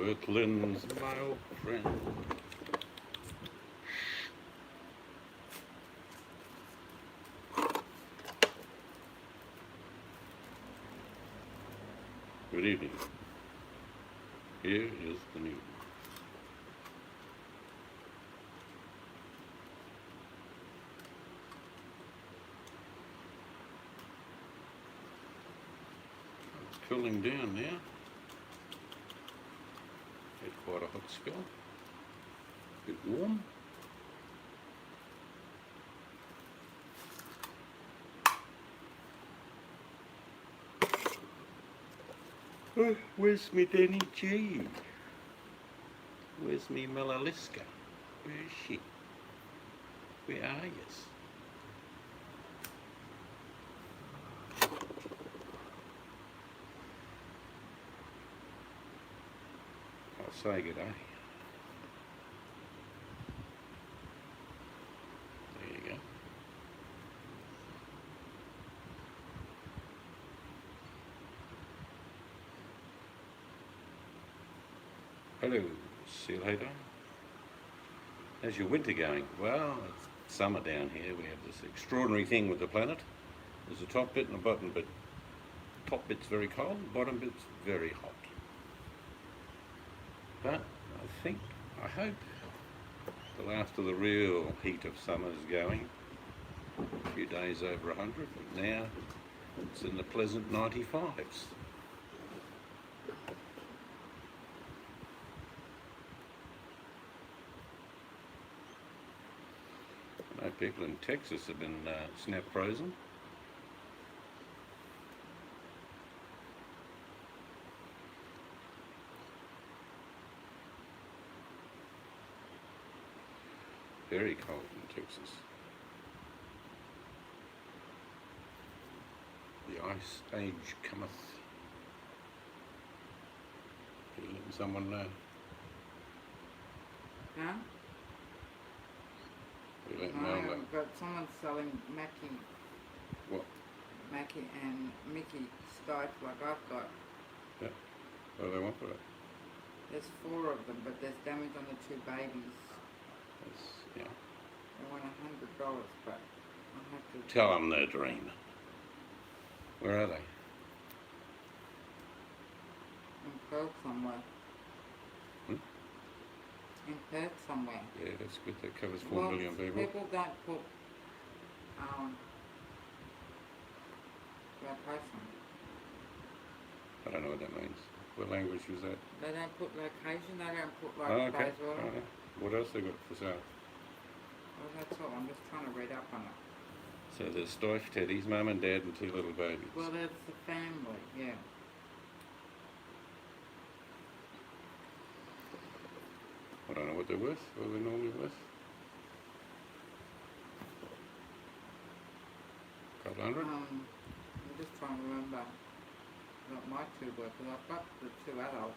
Earthlings, my old friend. Good evening. Here is the news. It's cooling down now. Had quite a hot spell. A bit warm. Oh, where's me Danny G? Where's me Melaliska? Where is she? Where are yous? I'll say good day. There you go. Hello, see you later. How's your winter going? Well, it's summer down here. We have this extraordinary thing with the planet. There's a top bit and a bottom bit. Top bit's very cold, bottom bit's very hot. But I hope the last of the real heat of summer is going. A few days over 100, but now it's in the pleasant 95s. I know people in Texas have been snap frozen. Very cold in Texas. The ice age cometh. Are you letting someone know? Huh? You letting Mel know? But someone's selling Mackie. What? Mackie and Mickey Stipe like I've got. Yeah. What do they want for it? There's 4 of them, but there's damage on the 2 babies. That's, yeah. They want $100, but I'll have to... Tell them they're dreaming. Where are they? In Perth somewhere. Hmm? In Perth somewhere. Yeah, that's good. That covers 4 million people. People don't put location. I don't know what that means. What language was that? They don't put location, they don't put like Oh, okay. place order. Right. What else they got for sale? Well, that's all. I'm just trying to read up on it. So there's Stife Teddy's mum and dad and 2 little babies. Well, that's the family, yeah. I don't know what they're worth. What are they normally worth? Couple hundred? I'm just trying to remember what my 2 were, because I've got the 2 adults.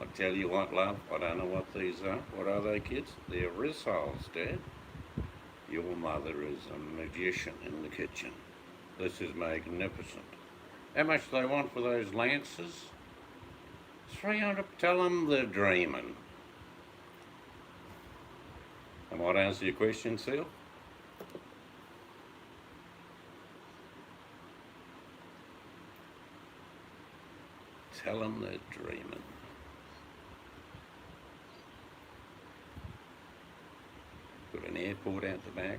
I tell you what, love, I don't know what these are. What are they, kids? They're rissoles, Dad. Your mother is a magician in the kitchen. This is magnificent. How much do they want for those lances? 300. Tell them they're dreaming. I might answer your question, Seal. Tell them they're dreaming. Got an airport out the back,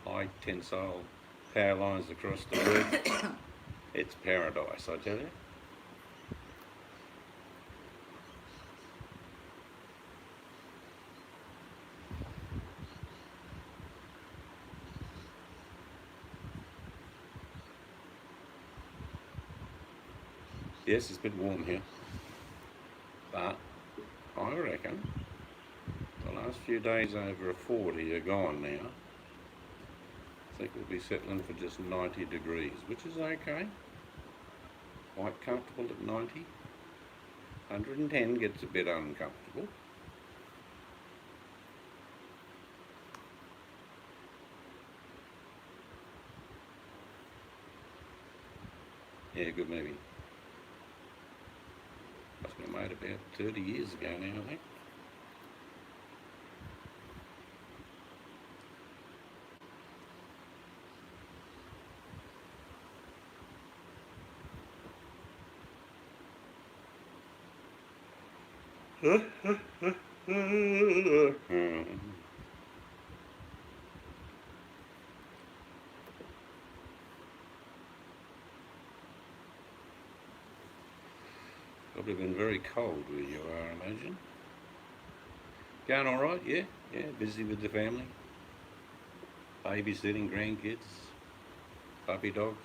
high tensile power lines across the road. It's paradise, I tell you. Yes, it's a bit warm here, but I reckon the last few days over 40 are gone now. I think we'll be settling for just 90 degrees, which is okay. Quite comfortable at 90. 110 gets a bit uncomfortable. Yeah, good movie. Must have been made about 30 years ago now, I think. Probably been very cold where you are, I imagine. Going all right? Yeah, yeah. Busy with the family, babysitting grandkids, puppy dogs.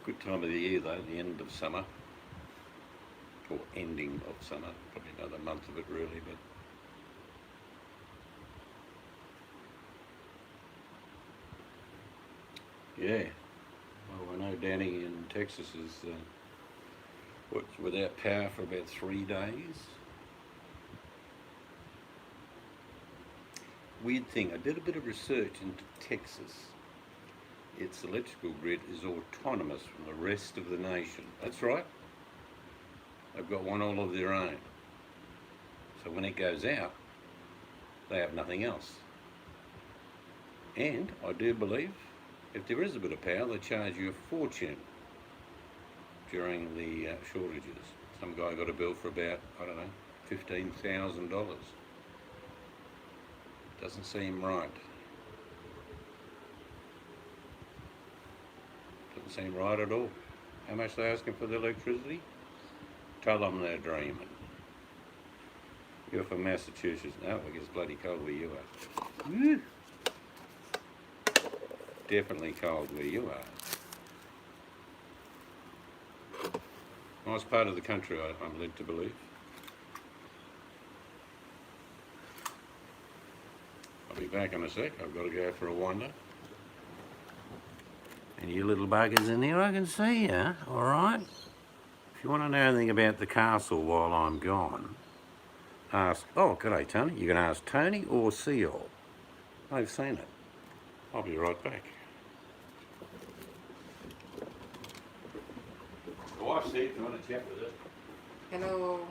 Good time of the year though, the end of summer, or ending of summer. Probably another month of it really, but yeah. Well, I know Danny in Texas is without power for about 3 days. Weird thing, I did a bit of research into Texas. Its electrical grid is autonomous from the rest of the nation. That's right. They've got one all of their own. So when it goes out, they have nothing else. And I do believe if there is a bit of power, they charge you a fortune during the shortages. Some guy got a bill for about, I don't know, $15,000. Doesn't seem right. Doesn't seem right at all. How much they asking for the electricity? Tell them they're dreaming. You're from Massachusetts. No, it gets bloody cold where you are. Woo. Definitely cold where you are. Nice part of the country, I'm led to believe. I'll be back in a sec. I've got to go for a wander. And you little buggers in there, I can see you, all right? If you want to know anything about the castle while I'm gone, ask, oh, g'day, Tony. You can ask Tony or Seal. They've seen it. I'll be right back. The wife's here if you want to chat with her. Hello.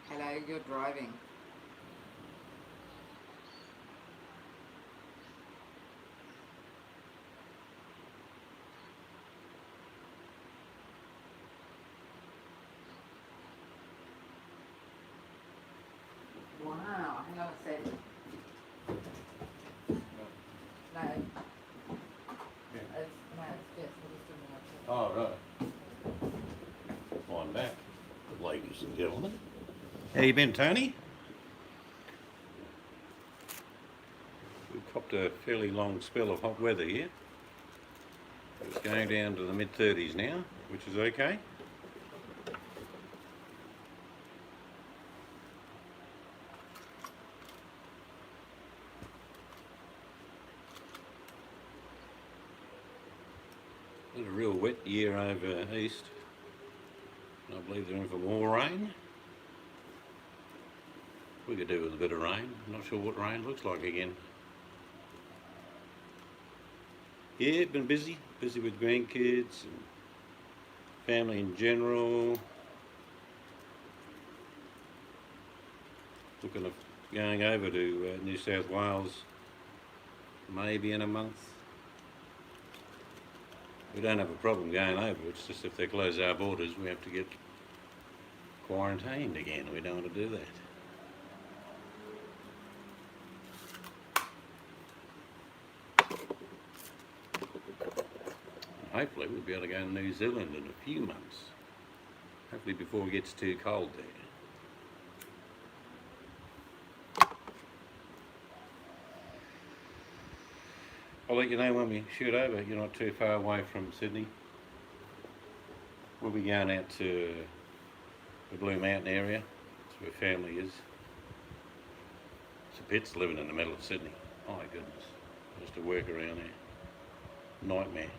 Hello, you're driving. Wow, hang on a second. No. Yeah. It's just a minute. Oh, right. I'm back, ladies and gentlemen. How you been, Tony? We've copped a fairly long spell of hot weather here. It's going down to the mid-30s now, which is okay. Been a real wet year over east. I believe they're in for more rain. We could do with a bit of rain. Not sure what rain looks like again. Yeah, been busy with grandkids and family in general. Looking to going over to New South Wales maybe in a month. We don't have a problem going over, it's just if they close our borders we have to get quarantined again. We don't want to do that. Hopefully we'll be able to go to New Zealand in a few months. Hopefully before it gets too cold there. I'll let you know when we shoot over. You're not too far away from Sydney. We'll be going out to the Blue Mountain area. That's where family is. It's a pit's living in the middle of Sydney. My goodness. Just to work around there. Nightmare.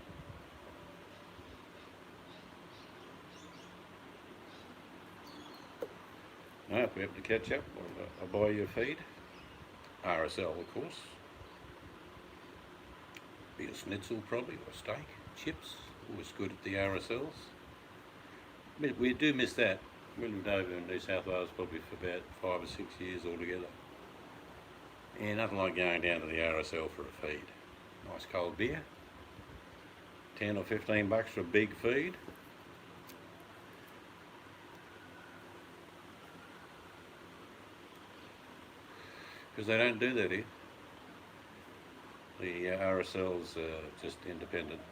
Now, if we have to catch up, I'll buy you a feed. RSL, of course. Be a schnitzel probably, or a steak, chips. Always good at the RSLs. We do miss that. We lived over in New South Wales probably for about 5 or 6 years altogether. And nothing like going down to the RSL for a feed. Nice cold beer. 10 or 15 bucks for a big feed. Because they don't do that here. The RSLs are just independent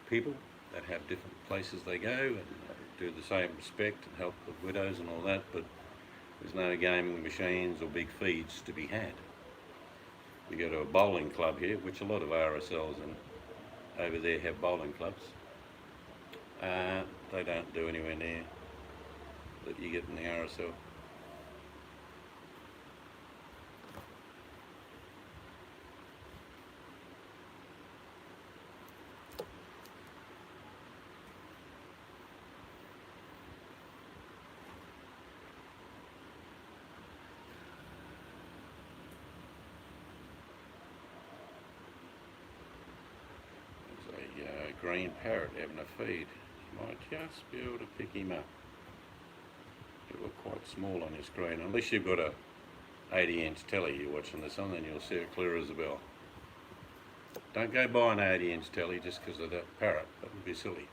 people that have different places they go and do the same respect and help the widows and all that, but there's no gaming machines or big feeds to be had. We go to a bowling club here, which a lot of RSLs and over there have bowling clubs. They don't do anywhere near that you get in the RSL. Green parrot having a feed. You might just be able to pick him up. He'll look quite small on your screen, unless you've got a 80-inch telly you're watching this on, then you'll see it clear as a bell. Don't go buy an 80-inch telly just because of that parrot. That would be silly.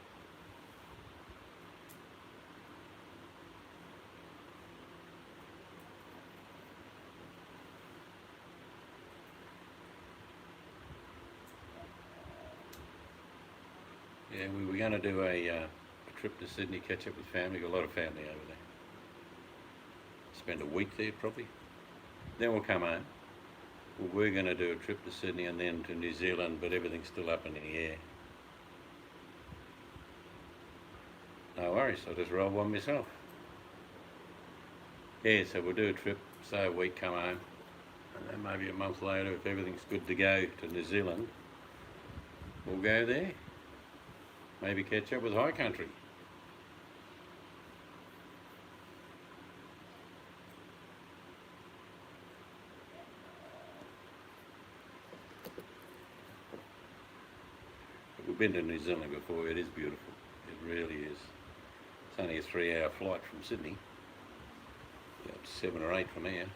Yeah, we were going to do a trip to Sydney, catch up with family. Got a lot of family over there. Spend a week there probably. Then we'll come home. Well, we're going to do a trip to Sydney and then to New Zealand, but everything's still up in the air. No worries, I'll just roll one myself. Yeah, so we'll do a trip, say a week, come home, and then maybe a month later, if everything's good to go to New Zealand, we'll go there. Maybe catch up with High Country. We've been to New Zealand before. It is beautiful. It really is. It's only a 3-hour flight from Sydney. Yeah, 7 or 8 from here.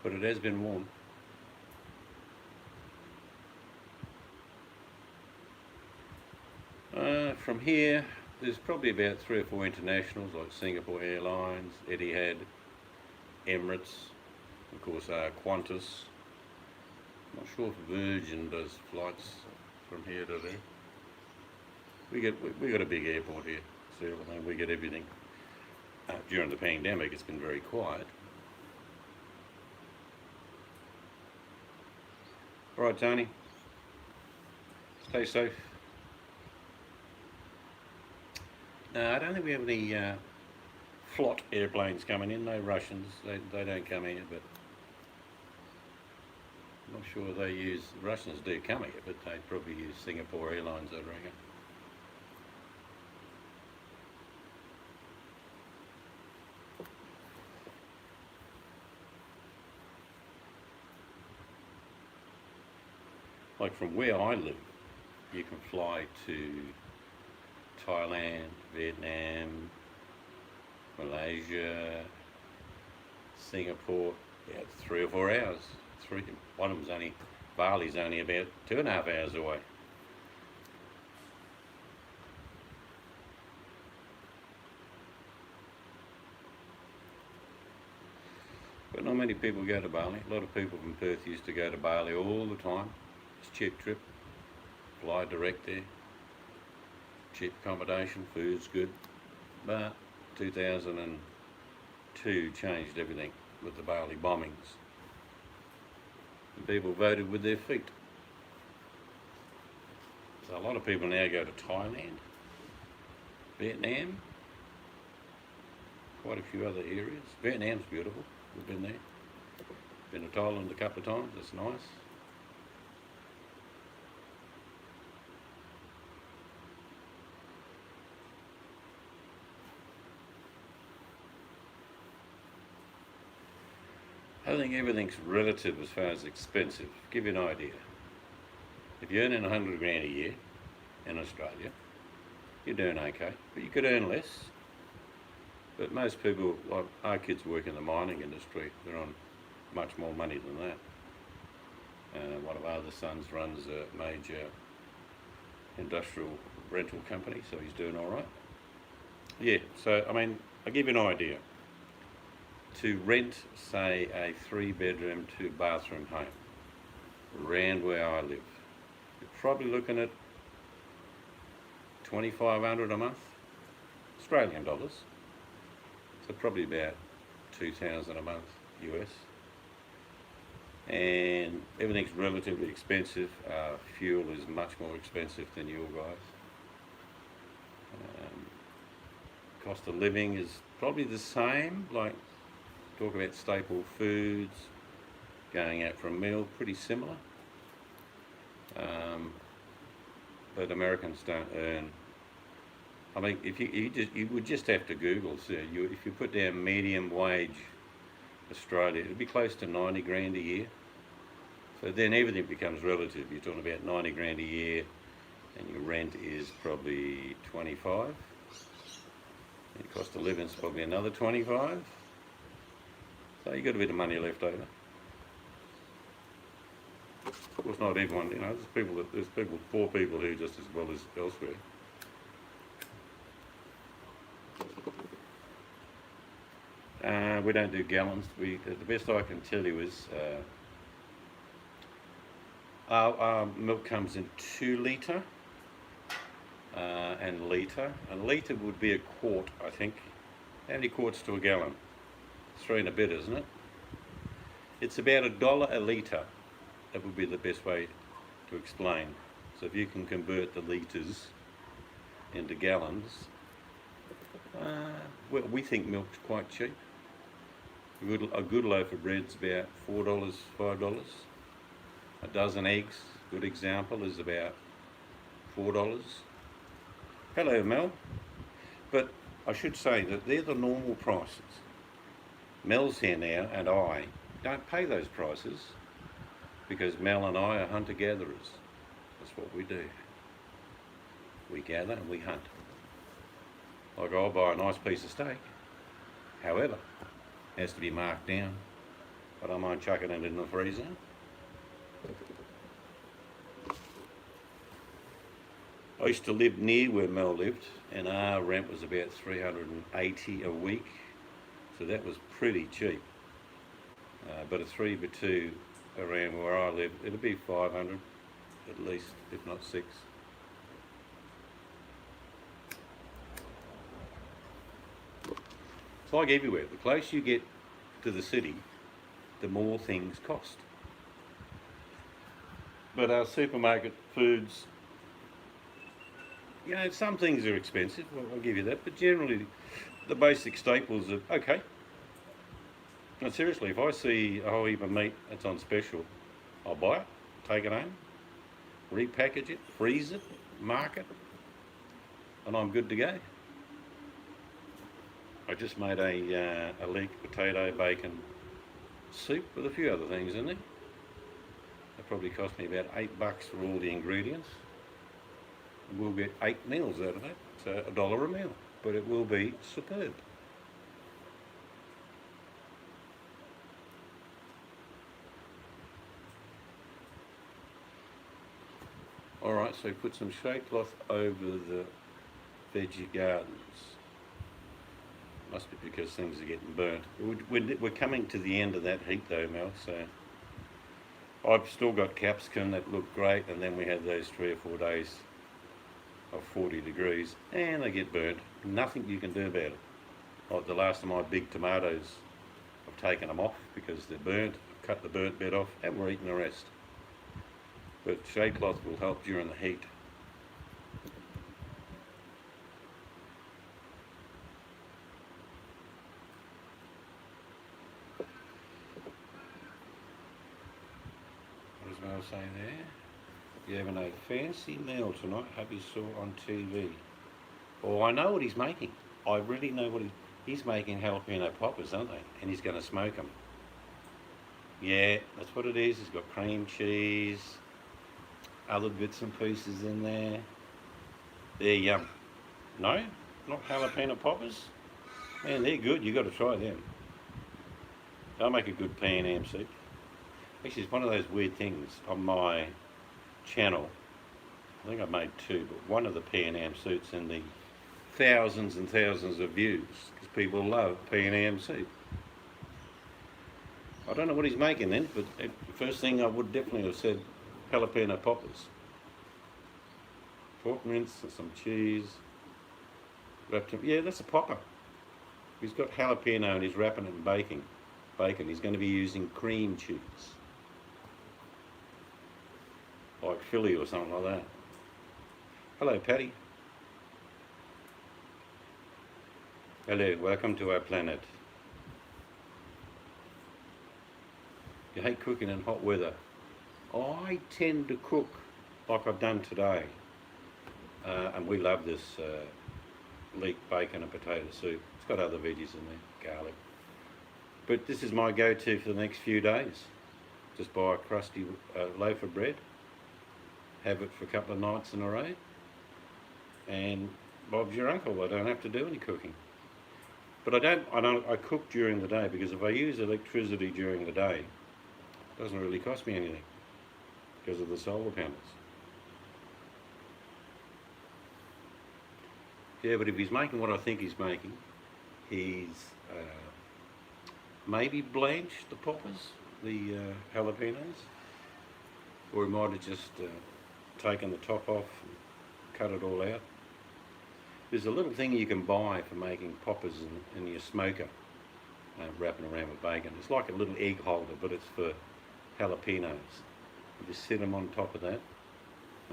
But it has been warm. From here, there's probably about 3 or 4 internationals like Singapore Airlines, Etihad, Emirates, of course Qantas. I'm not sure if Virgin does flights from here to there. We got a big airport here, so I mean, we get everything. During the pandemic, it's been very quiet. All right, Tony. Stay safe. No, I don't think we have any flot airplanes coming in. No Russians. They don't come here, but I'm not sure they use. Russians do come here, but they probably use Singapore Airlines, I reckon. like from where I live, you can fly to Thailand, Vietnam, Malaysia, Singapore, yeah, 3 or 4 hours. One of them's only, Bali's only about 2.5 hours away. But not many people go to Bali. A lot of people from Perth used to go to Bali all the time. It's a cheap trip, fly direct there, cheap accommodation, food's good. But 2002 changed everything with the Bali bombings. And people voted with their feet. So a lot of people now go to Thailand, Vietnam, quite a few other areas. Vietnam's beautiful. We've been there. Been to Thailand a couple of times. It's nice. I think everything's relative as far as expensive. Give you an idea. If you're earning 100 grand a year in Australia, you're doing okay, but you could earn less. But most people, like our kids work in the mining industry, they're on much more money than that. One of our other sons runs a major industrial rental company, so he's doing all right. Yeah, so I mean, I'll give you an idea. To rent, say, a 3-bedroom, 2-bathroom home around where I live, you're probably looking at 2,500 a month, Australian dollars. So probably about 2,000 a month US. And everything's relatively expensive. Fuel is much more expensive than you guys. Cost of living is probably the same. Like, talk about staple foods, going out for a meal, pretty similar. But Americans don't earn. I mean, if you would just have to Google. So if you put down medium wage Australia, it'd be close to 90 grand a year. So then everything becomes relative. You're talking about 90 grand a year, and your rent is probably 25. And your cost of living is probably another 25. So you got a bit of money left over. Of course, not everyone. You know, there's poor people here just as well as elsewhere. We don't do gallons. The best I can tell you is our milk comes in 2 litre and litre. A litre would be a quart, I think. How many quarts to a gallon? 3 and a bit, isn't it? It's about $1 a litre. That would be the best way to explain. So if you can convert the litres into gallons, well, we think milk's quite cheap. A good loaf of bread's about $4, $5. A dozen eggs, good example, is about $4. Hello, Mel. But I should say that they're the normal prices. Mel's here now, and I don't pay those prices because Mel and I are hunter-gatherers. That's what we do. We gather and we hunt. Like, I'll buy a nice piece of steak. However, it has to be marked down. I don't mind chucking it in the freezer. I used to live near where Mel lived, and our rent was about $380 a week. So that was pretty cheap. But a 3x2 around where I live, it'll be 500 at least, if not 6. It's like everywhere. The closer you get to the city, the more things cost. But our supermarket foods, you know, some things are expensive, I'll give you that, but generally the basic staples are okay. And seriously, if I see a whole heap of meat that's on special, I'll buy it, take it home, repackage it, freeze it, mark it, and I'm good to go. I just made a leg, potato, bacon soup with a few other things in there. It probably cost me about $8 for all the ingredients. We'll get 8 meals out of that, so $1 a meal, but it will be superb. Alright, so put some shade cloth over the veggie gardens. Must be because things are getting burnt. We're coming to the end of that heat though, Mel, so I've still got capsicum that look great, and then we had those 3 or 4 days of 40 degrees and they get burnt. Nothing you can do about it. Like the last of my big tomatoes, I've taken them off because they're burnt, I've cut the burnt bit off and we're eating the rest. But shade cloth will help during the heat. What does Mel say there? You having a fancy meal tonight? Hope you saw on TV. Oh, I know what he's making. I really know what he's making. Jalapeno poppers, aren't they? And he's going to smoke them. Yeah, that's what it is. He's got cream cheese, other bits and pieces in there. They're yum. No, not jalapeno poppers. Man, they're good. You got to try them. They'll make a good P&M soup. Actually, it's one of those weird things on my channel. I think I made 2, but one of the P&M soups in the thousands and thousands of views because people love P&M soup. I don't know what he's making then, but the first thing I would definitely have said jalapeno poppers. Pork mince and some cheese. Wrapped in, yeah, that's a popper. He's got jalapeno and he's wrapping it in bacon. He's going to be using cream cheese. Like Philly or something like that. Hello, Patty. Hello, welcome to our planet. You hate cooking in hot weather. I tend to cook like I've done today. And we love this leek bacon and potato soup. It's got other veggies in there, garlic. But this is my go-to for the next few days. Just buy a crusty loaf of bread, have it for a couple of nights in a row, and Bob's your uncle. I don't have to do any cooking. But I cook during the day because if I use electricity during the day, it doesn't really cost me anything because of the solar panels. Yeah, but if he's making what I think he's making, he's maybe blanched the poppers, the jalapenos, or he might have just taken the top off and cut it all out. There's a little thing you can buy for making poppers in your smoker, wrapping around with bacon. It's like a little egg holder, but it's for jalapenos. You just set them on top of that,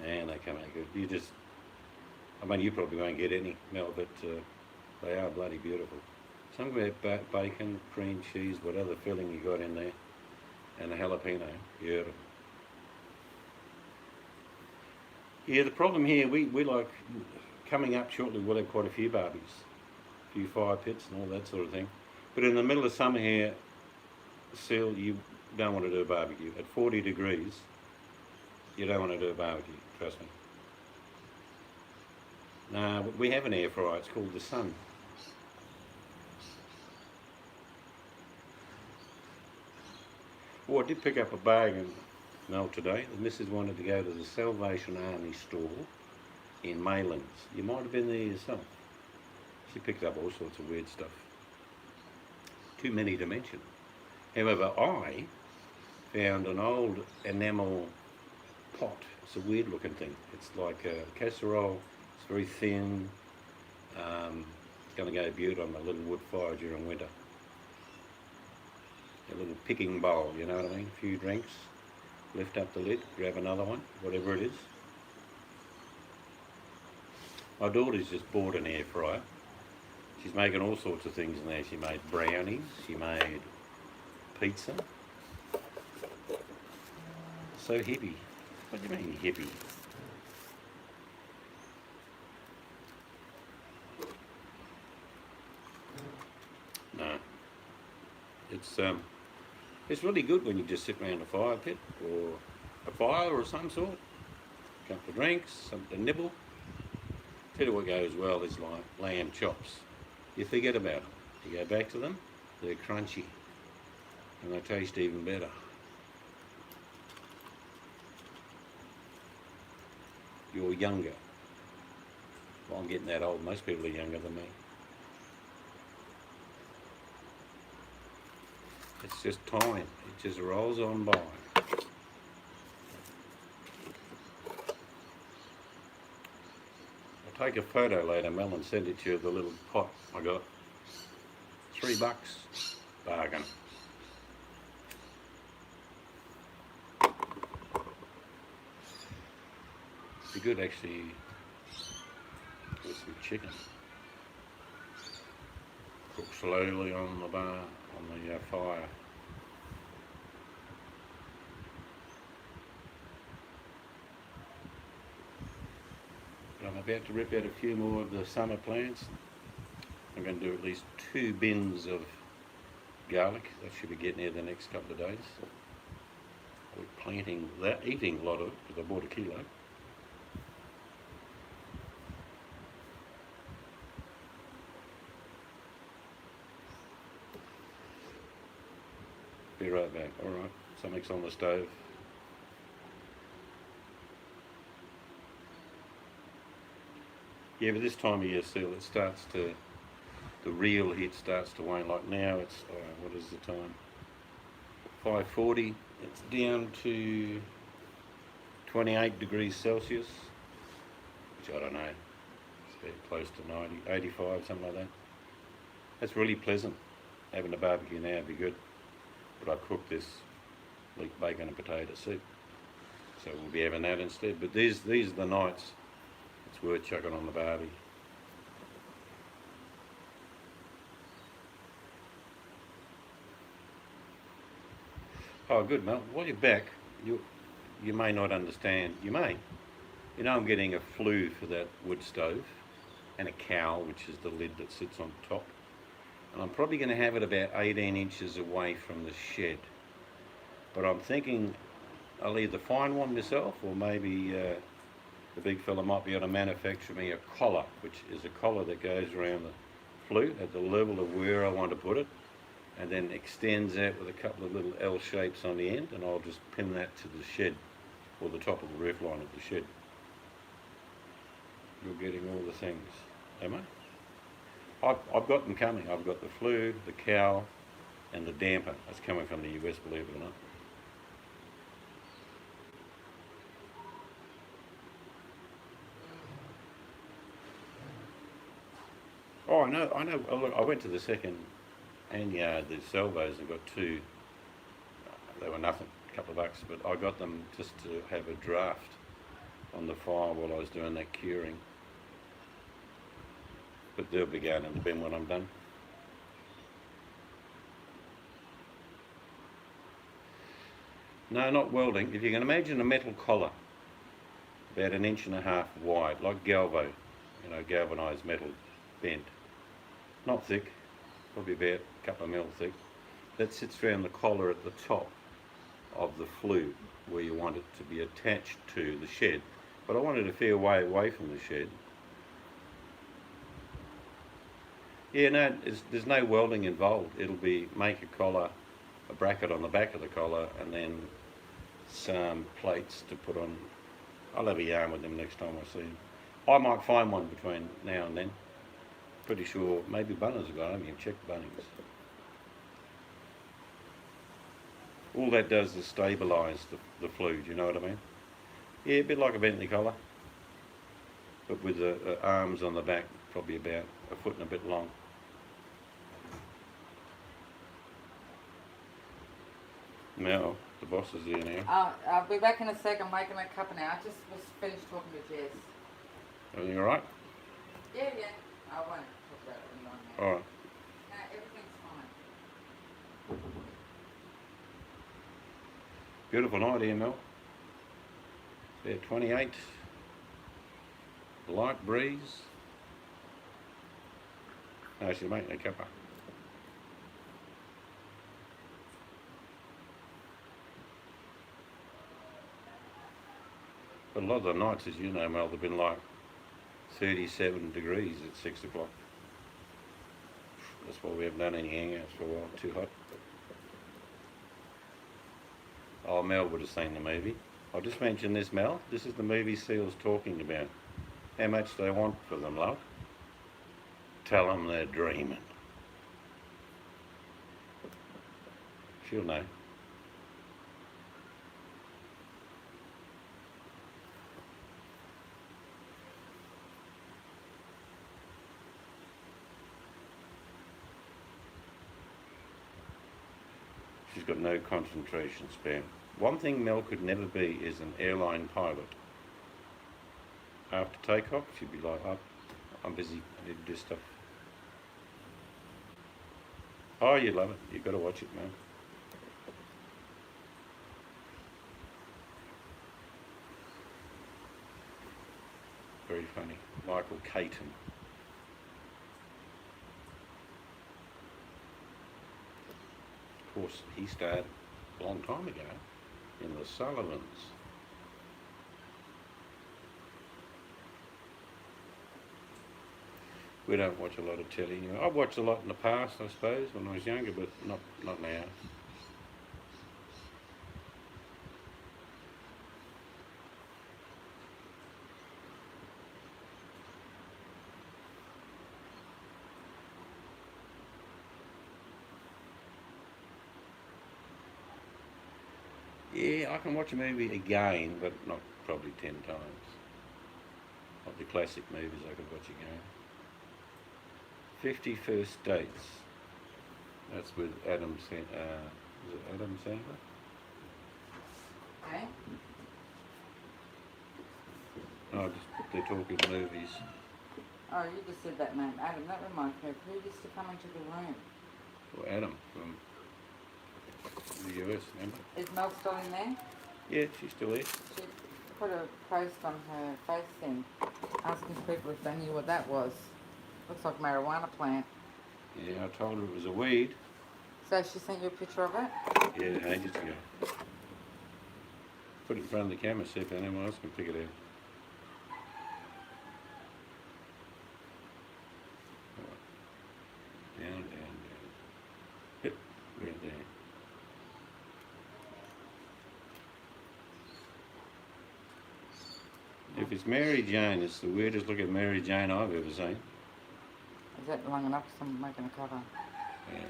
and they come out good. I mean, you probably won't get any, Mel, but they are bloody beautiful. Something about bacon, cream cheese, what other filling you got in there, and a jalapeno, beautiful. Yeah, the problem here, we like, coming up shortly, we'll have quite a few barbecues, a few fire pits and all that sort of thing. But in the middle of summer here, still, you don't want to do a barbecue. At 40 degrees, you don't want to do a barbecue, trust me. No, we have an air fryer, it's called the Sun. Oh, I did pick up a bargain, Mel, today. The missus wanted to go to the Salvation Army store in Maylands. You might have been there yourself. She picked up all sorts of weird stuff. Too many to mention. However, I found an old enamel pot. It's a weird looking thing. It's like a casserole. It's very thin. It's going to go beautiful on a little wood fire during winter. A little picking bowl, you know what I mean? A few drinks. Lift up the lid, grab another one, whatever it is. My daughter's just bought an air fryer. She's making all sorts of things in there. She made brownies, she made pizza. So hippie. What do you mean hippie? No. It's really good when you just sit around a fire pit or a fire of some sort, a couple of drinks, something to nibble. Tell you what goes well is like lamb chops. You forget about them. You go back to them, they're crunchy and they taste even better. You're younger. Well, I'm getting that old. Most people are younger than me. It's just time. It just rolls on by. I'll take a photo later, Mel, and send it to you, the little pot I got. $3. Bargain. Be good actually with some chicken. Cook slowly on the fire. But I'm about to rip out a few more of the summer plants. I'm going to do at least 2 bins of garlic. That should be getting here the next couple of days. We're planting that, eating a lot of it because I bought a kilo. Be right back. Alright, something's on the stove. Yeah, but this time of year, Seal, it starts to, the real heat starts to wane. Like now it's, what is the time? 5:40. It's down to 28 degrees Celsius, which I don't know, it's about close to 90, 85, something like that. That's really pleasant. Having a barbecue now would be good. But I cooked this leek bacon and potato soup, so we'll be having that instead. But these are the nights it's worth chucking on the barbie. Oh, good, Mel. While you're back, you may not understand. You may. You know, I'm getting a flue for that wood stove and a cowl, which is the lid that sits on top. And I'm probably going to have it about 18 inches away from the shed. But I'm thinking I'll either find one myself, or maybe the big fella might be able to manufacture me a collar, which is a collar that goes around the flue at the level of where I want to put it, and then extends out with a couple of little L shapes on the end, and I'll just pin that to the shed, or the top of the roof line of the shed. You're getting all the things, am I? I've got them coming. I've got the flue, the cowl, and the damper. That's coming from the US, believe it or not. Oh, I know. Oh, look, I went to the second hand yard, the salvos, and got 2. They were nothing, a couple of bucks, but I got them just to have a draft on the fire while I was doing that curing. But they'll be going in the bin when I'm done. No, not welding. If you can imagine a metal collar, about 1.5 inches wide, like galvo, galvanised metal bent. Not thick, probably about a couple of mil thick. That sits around the collar at the top of the flue, where you want it to be attached to the shed. But I wanted a fair way away from the shed. Yeah, no, there's no welding involved. It'll be make a collar, a bracket on the back of the collar, and then some plates to put on. I'll have a yarn with them next time I see them. I might find one between now and then. Pretty sure, maybe Bunners have got them. You can check Bunnings. All that does is stabilise the flue, do you know what I mean? Yeah, a bit like a Bentley collar, but with the arms on the back, probably about a foot and a bit long. Now, the boss is here now. I'll be back in a sec. I'm making a cuppa now. I just was finished talking to Jess. Everything alright? Yeah. I won't talk about it when you're on there. Alright. No, everything's fine. Beautiful night here, Mel. It's about 28. Light breeze. No, she's making a cuppa. But a lot of the nights, as you know, Mel, they've been like 37 degrees at 6 o'clock. That's why we haven't done any hangouts for a while, too hot. Oh, Mel would have seen the movie. I'll just mention this, Mel. This is the movie Seal's talking about. How much they want for them, love? Tell them they're dreaming. She'll know. She's got no concentration span. One thing Mel could never be is an airline pilot. After takeoff, she'd be like, oh, I'm busy, I need to do stuff. Oh, you love it. You've got to watch it, man. Very funny. Michael Caton. Of course, he starred a long time ago in The Sullivans. We don't watch a lot of telly anymore. I've watched a lot in the past, I suppose, when I was younger, but not now. Yeah, I can watch a movie again, but not probably 10 times. Not the classic movies I could watch again. 50 First Dates. That's with Adam Sandler. Is it Adam Sandler? Okay. No, they're talking movies. Oh, you just said that name, Adam. That reminds me of who used to come into the room. Well, Adam from the US, remember? Is Mel still in there? Yeah, she's still there. She put a post on her face thing asking people if they knew what that was. Looks like a marijuana plant. Yeah, I told her it was a weed. So she sent you a picture of it? Yeah, ages ago. Put it in front of the camera, see if anyone else can pick it out. Down, down, down. Yep, right there. If it's Mary Jane, it's the weirdest looking Mary Jane I've ever seen. Is that long enough for someone making a cover? Yeah.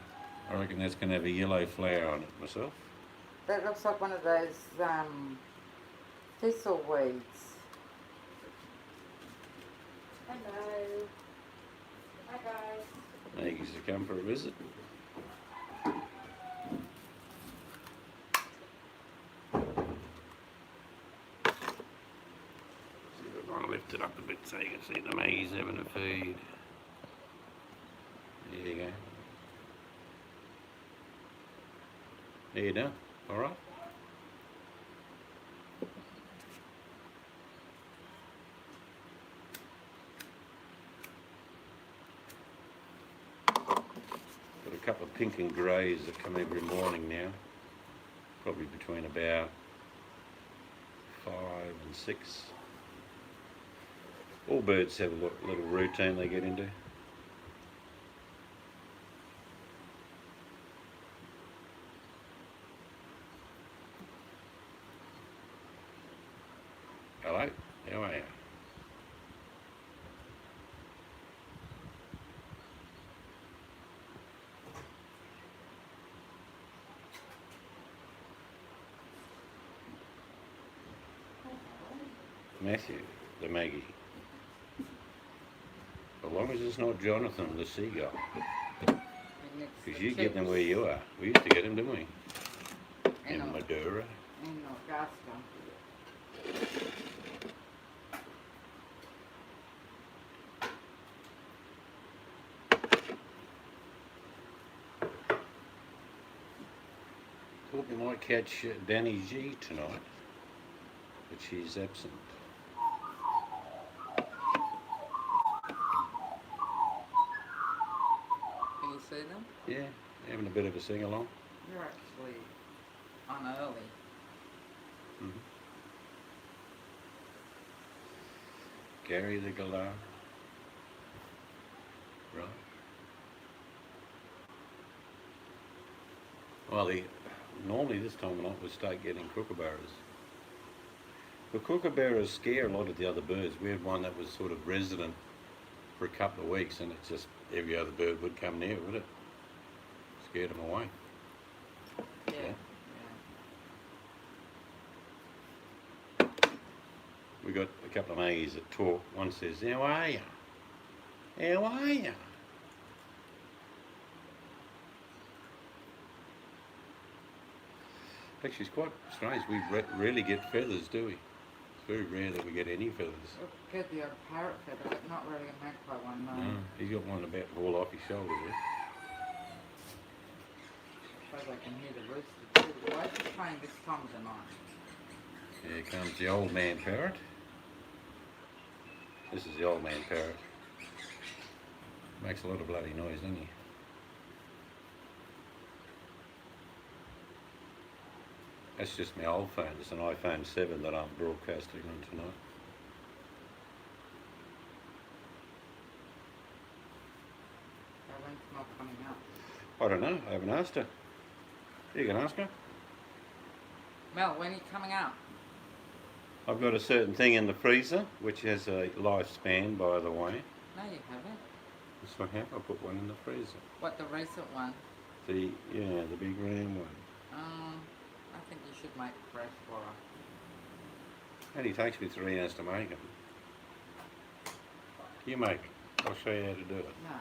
I reckon that's going to have a yellow flower on it myself. That looks like one of those thistle weeds. Hello. Hi guys. Maggie's to come for a visit. See if I can lift it up a bit so you can see the Maggie's having a feed. There you go. There you go. All right. Got a couple of pink and greys that come every morning now. Probably between about 5 and 6. All birds have a little routine they get into. Hello, how are you? Matthew, the Maggie. As long as it's not Jonathan, the seagull. Because you get them where you are. We used to get them, didn't we? In Madeira. In Augusta. Thought we might catch Danny G tonight, but she's absent. Can you see them? Yeah, having a bit of a sing-along. You're actually on early. Mm-hmm. Gary the Galah. Right. Well, normally this time of night we start getting kookaburras. The kookaburras scare a lot of the other birds. We had one that was sort of resident for a couple of weeks, and it's just every other bird would come near, would it? Scared them away. Yeah. We got a couple of Maggies that talk. One says, "How are you? How are you?" Actually, it's quite strange. We rarely get feathers, do we? It's very rare that we get any feathers. We get the odd parrot feather, but not really a magpie one, no. No, he's got one about to fall off his shoulder there. I suppose I can hear the rooster too. Why is it playing this time of the night? Here comes the old man parrot. This is the old man parrot. Makes a lot of bloody noise, doesn't he? That's just my old phone. It's an iPhone 7 that I'm broadcasting on tonight. When's not coming out? I don't know. I haven't asked her. You can ask her. Mel, when are you coming out? I've got a certain thing in the freezer, which has a lifespan, by the way. No, you haven't. Yes, I have. I put one in the freezer. What, the recent one? The big round one. I think you should make fresh for her. Only takes me 3 hours to make it. You make it. I'll show you how to do it. No.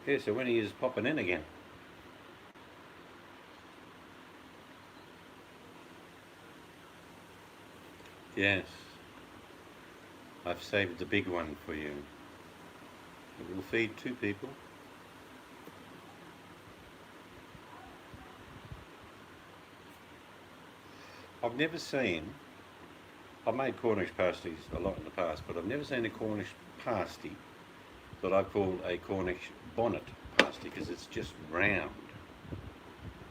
Yeah, so when are you just popping in again? Yes. I've saved the big one for you. It will feed 2 people. I've never seen, I've made Cornish pasties a lot in the past, but I've never seen a Cornish pasty that I call a Cornish bonnet pasty because it's just round.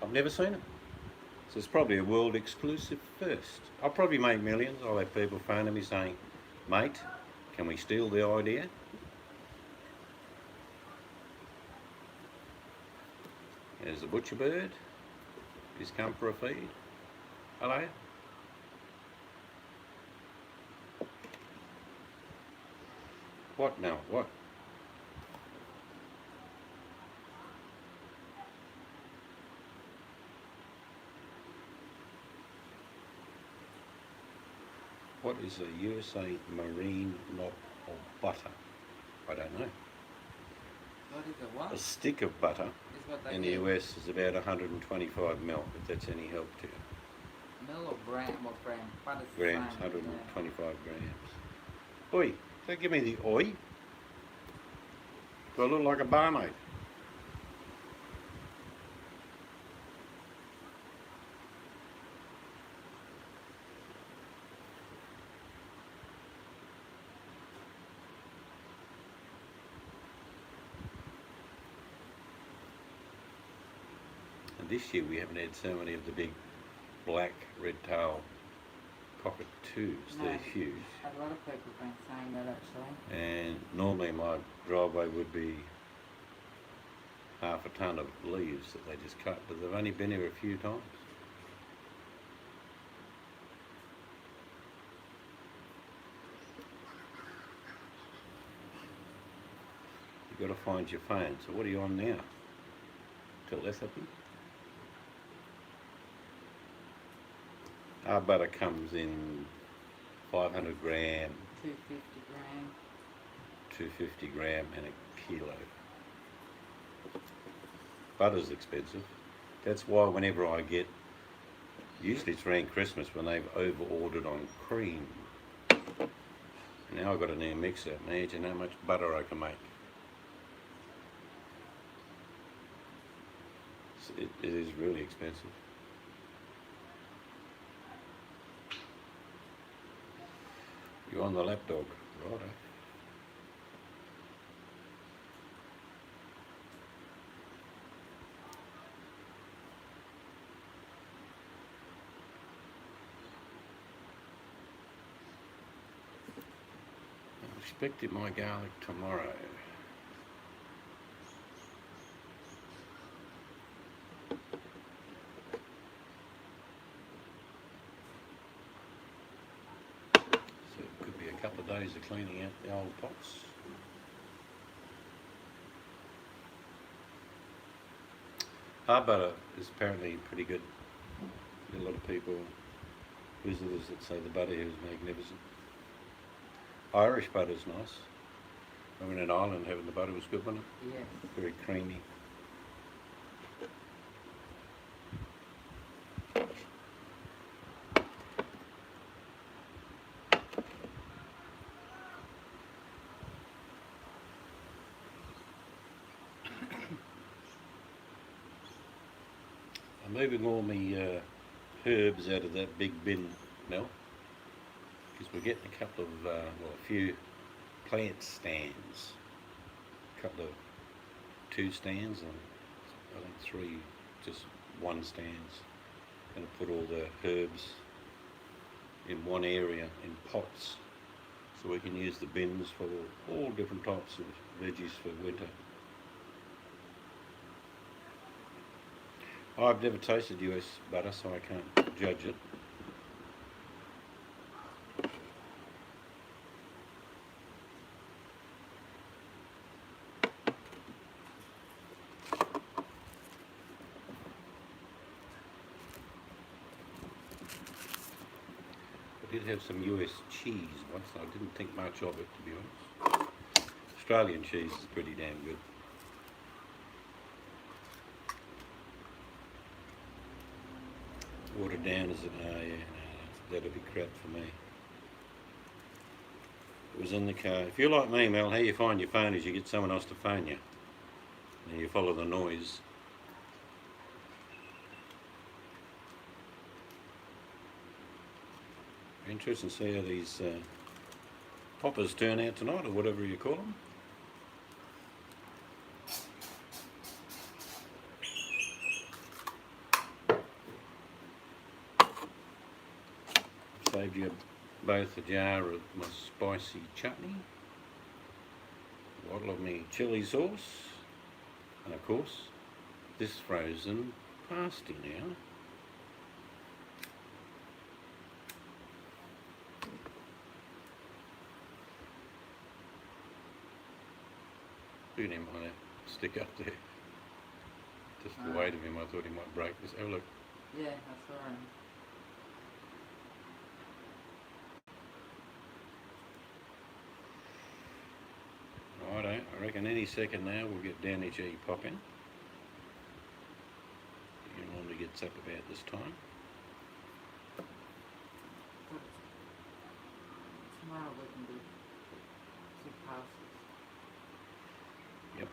I've never seen it. So it's probably a world exclusive first. I'll probably make millions. I'll have people phoning me saying, "Mate, can we steal the idea?" There's a butcher bird. He's come for a feed. Hello. What now? What? What is a USA marine knob of butter? I don't know. What is it, what? A stick of butter Is what they in the give. US is about 125 mil, if that's any help to you. Mil or gram? What gram? Butter's the Grams, same, 125 grams. Oi, don't give me the oi. Do I look like a barmaid? And this year we haven't had so many of the big black red-tailed cockatoos. No. They're huge. A lot of people have been saying that actually. And normally my driveway would be half a ton of leaves that they just cut, but they've only been here a few times. You've got to find your phone. So what are you on now? Telepathy? Our butter comes in 500 gram, 250 gram. 250 gram and a kilo. Butter's expensive. That's why whenever I get, usually it's around Christmas when they've over-ordered on cream. Now I've got a new mixer. Imagine how much butter I can make. It is really expensive. You're on the lapdog, righto. expecting my garlic tomorrow. So it could be a couple of days of cleaning out the old pots. Hard butter is apparently pretty good. A lot of people, visitors, that say the butter here is magnificent. Irish butter is nice. I mean, in Ireland, having the butter was good, wasn't it? Yes. Very creamy. I'm moving all my herbs out of that big bin now, because we're getting a couple of, a few plant stands, a couple of 2 stands and I think 3 just 1 stands. Going to put all the herbs in one area in pots, so we can use the bins for all different types of veggies for winter. I've never tasted US butter, so I can't judge it. I did have some US cheese once. I didn't think much of it, to be honest. Australian cheese is pretty damn good. Watered down, is it? Oh yeah, no, that'll be crap for me. It was in the car. If you're like me, Mel, how you find your phone is you get someone else to phone you. And you follow the noise. Interesting to see how these poppers turn out tonight, or whatever you call them. Saved you both a jar of my spicy chutney, a bottle of my chilli sauce, and of course this frozen pasty now. Look at him on that stick up there. Just the weight of him, I thought he might break this. Oh look. Yeah, I saw him. Righto, I reckon any second now we'll get Danny G popping. He normally gets up about this time. Tomorrow we can do 2 passes. Yep.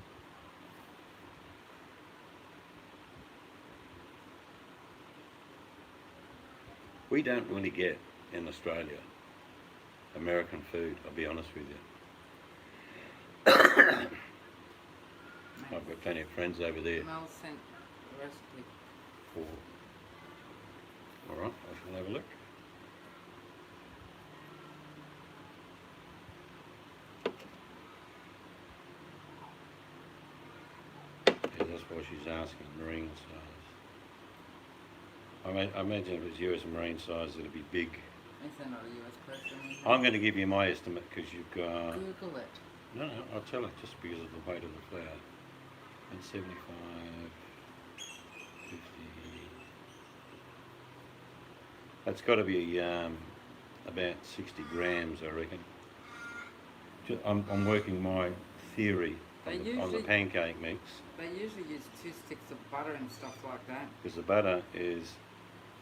We don't really get in Australia American food, I'll be honest with you. I've got plenty of friends over there. Mel sent the recipe. Alright, I shall have a look. Yeah, that's why she's asking marine size. I imagine if it was US marine size, it'd be big. Is that not a US person? I'm going to give you my estimate because you've got... Google it. No, I'll tell it just because of the weight of the flour. And 75, 50... That's got to be about 60 grams, I reckon. I'm working my theory on the pancake mix. They usually use 2 sticks of butter and stuff like that. Because the butter is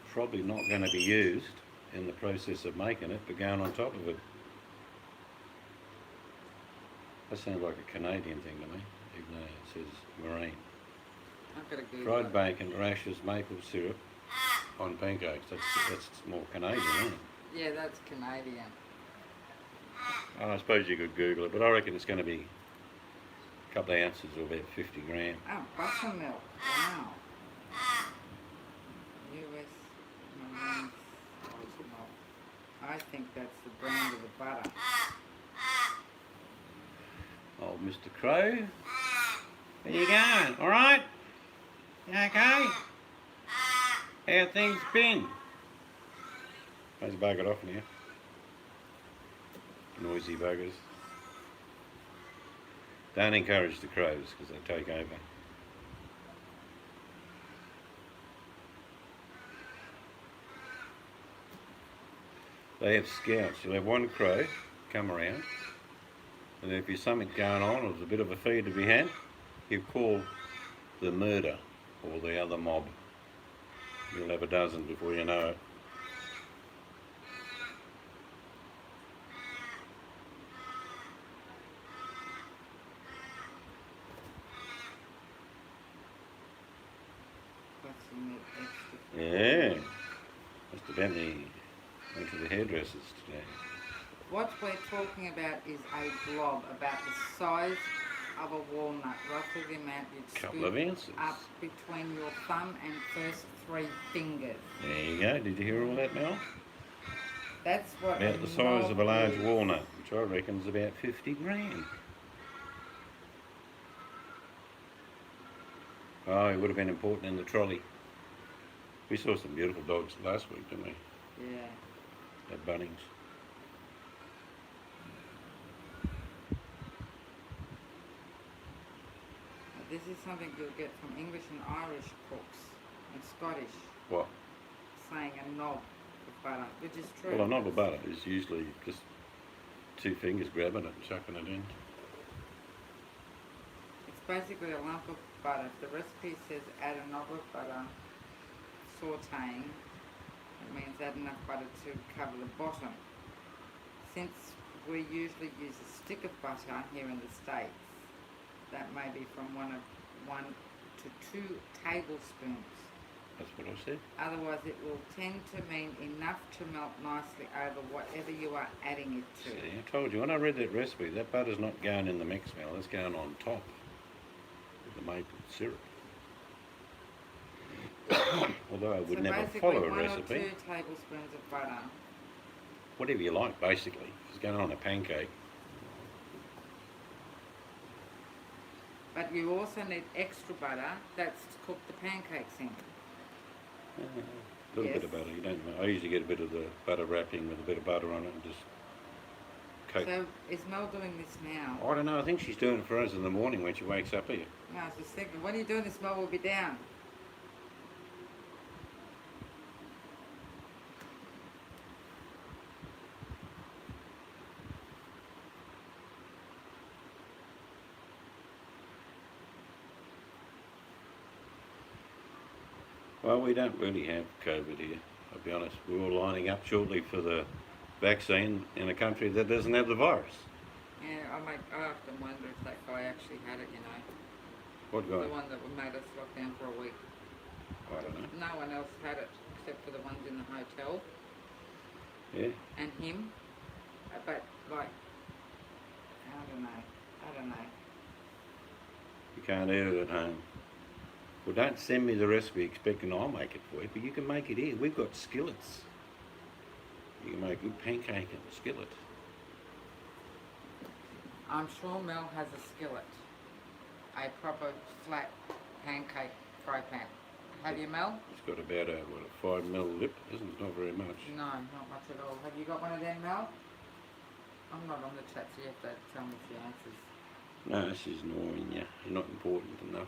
probably not going to be used in the process of making it, but going on top of it. That sounds like a Canadian thing to me, even though it says marine. I've got to Google Fried it. bacon, rashes, maple syrup on pancakes. That's more Canadian, isn't it? Yeah, that's Canadian. I suppose you could Google it, but I reckon it's going to be a couple of ounces or about 50 grams. Oh, buttermilk. Wow. US marine size milk. I think that's the brand of the butter. Old Mr. Crow. Where you going? Alright? You okay? How things been? Let's bug it off now. Noisy buggers. Don't encourage the crows because they take over. They have scouts. You'll have one crow come around, and if there's something going on or there's a bit of a feed to be had, you call the murder or the other mob. You'll have a dozen before you know it. Yeah, Mr. Bentley went to the hairdressers today. What we're talking about is a blob about the size of a walnut, roughly the amount you'd Couple of answers. up between your thumb and first 3 fingers. There you go. Did you hear all that, Mel? That's what About the size of a large walnut, which I reckon is about 50 grand. Oh, it would have been important in the trolley. We saw some beautiful dogs last week, didn't we? Yeah. At Bunnings. This is something you'll get from English and Irish cooks and Scottish. What? Saying a knob of butter, which is true. Well, a knob of butter is usually just 2 fingers grabbing it and chucking it in. It's basically a lump of butter. If the recipe says add a knob of butter, sauteing, it means add enough butter to cover the bottom. Since we usually use a stick of butter here in the States, that may be from 1 to 2 tablespoons. That's what I said. Otherwise it will tend to mean enough to melt nicely over whatever you are adding it to. See, I told you, when I read that recipe, that butter's not going in the mix, Mel, it's going on top with the maple syrup. Although I would never follow a recipe. 1 or 2 tablespoons of butter. Whatever you like, basically. It's going on a pancake. But you also need extra butter, that's to cook the pancakes in. A little bit of butter, you don't know. I usually get a bit of the butter wrapping with a bit of butter on it and just coat. So is Mel doing this now? I don't know, I think she's doing it for us in the morning when she wakes up here. No, I was just thinking, when are you doing this, Mel will be down. Well, we don't really have COVID here, I'll be honest. We're all lining up shortly for the vaccine in a country that doesn't have the virus. Yeah, I often wonder if that guy actually had it, you know. What guy? The one that made us lock down for a week. I don't know. No one else had it except for the ones in the hotel. Yeah? And him. But, like, I don't know. You can't eat it at home. Well, don't send me the recipe expecting I'll make it for you, but you can make it here. We've got skillets. You can make a good pancake in a skillet. I'm sure Mel has a skillet. A proper flat pancake fry pan. Have you, Mel? It's got about a 5mm lip, isn't it? Not very much. No, not much at all. Have you got one of them, Mel? I'm not on the chat, so you have to tell me the answers. No, she's ignoring you. You're not important enough.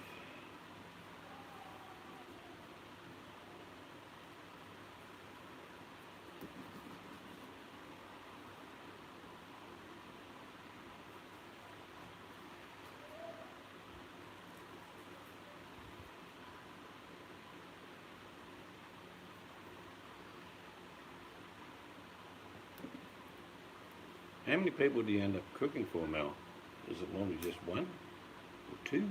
How many people do you end up cooking for, Mel? Is it normally just 1 or 2?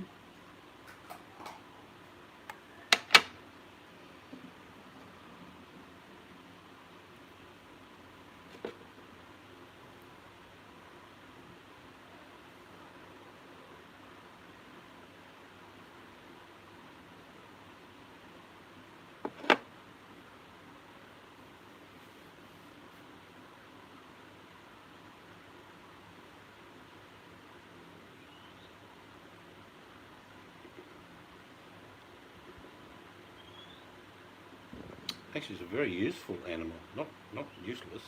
Actually, it's a very useful animal, not useless.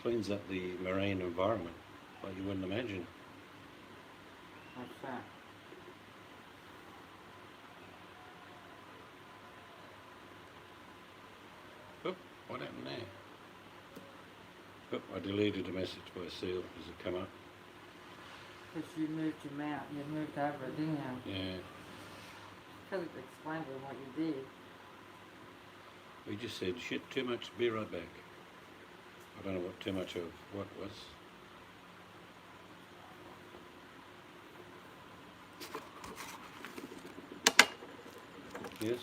Cleans up the marine environment like you wouldn't imagine. What's that? Oop, what happened there? Oop, I deleted a message by a seal. Does it come up? Because you moved your mount, you moved over it, didn't you? Yeah. Could have explained to them what you did. We just said, shit, too much, be right back. I don't know what too much of what was. Yes.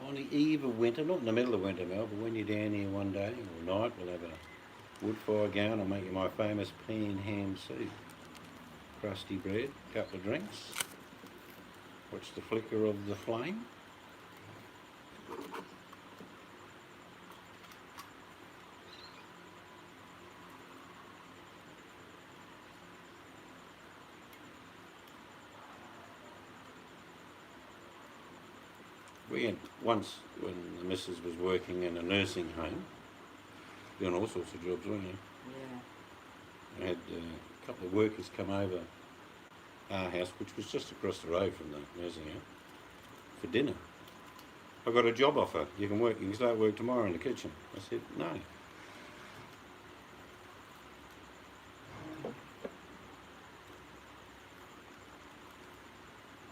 On the eve of winter, not in the middle of winter, Mel, but when you're down here one day or night, we'll have a wood fire going. I'll make you my famous pea and ham soup. Crusty bread, couple of drinks. Watch the flicker of the flame. We had once, when the missus was working in a nursing home, doing all sorts of jobs, weren't you? Yeah. I had a couple of workers come over our house, which was just across the road from the nursing home, for dinner. I got a job offer. You can start work tomorrow in the kitchen. I said, no.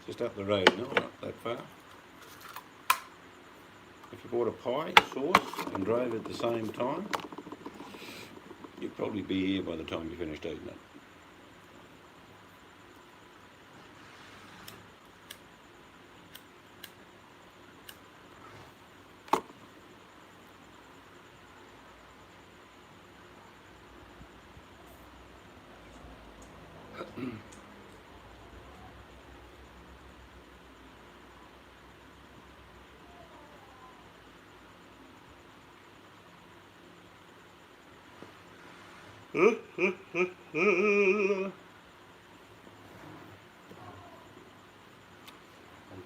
Just up the road, no, not that far. If you bought a pie sauce and drove at the same time, you'd probably be here by the time you finished eating it. Won't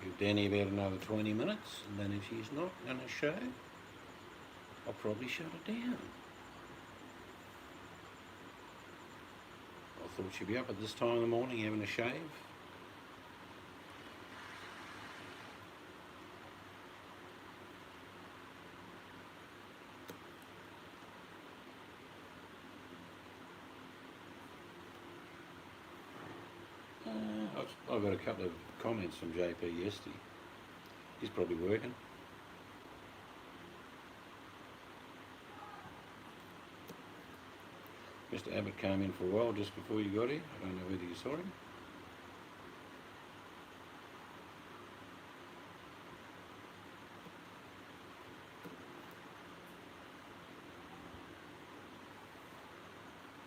give Danny about another 20 minutes, and then if she's not going to show, I'll probably shut it down. I thought she'd be up at this time in the morning having a shave. I got a couple of comments from JP yesterday. He's probably working. Mr. Abbott came in for a while just before you got here. I don't know whether you saw him.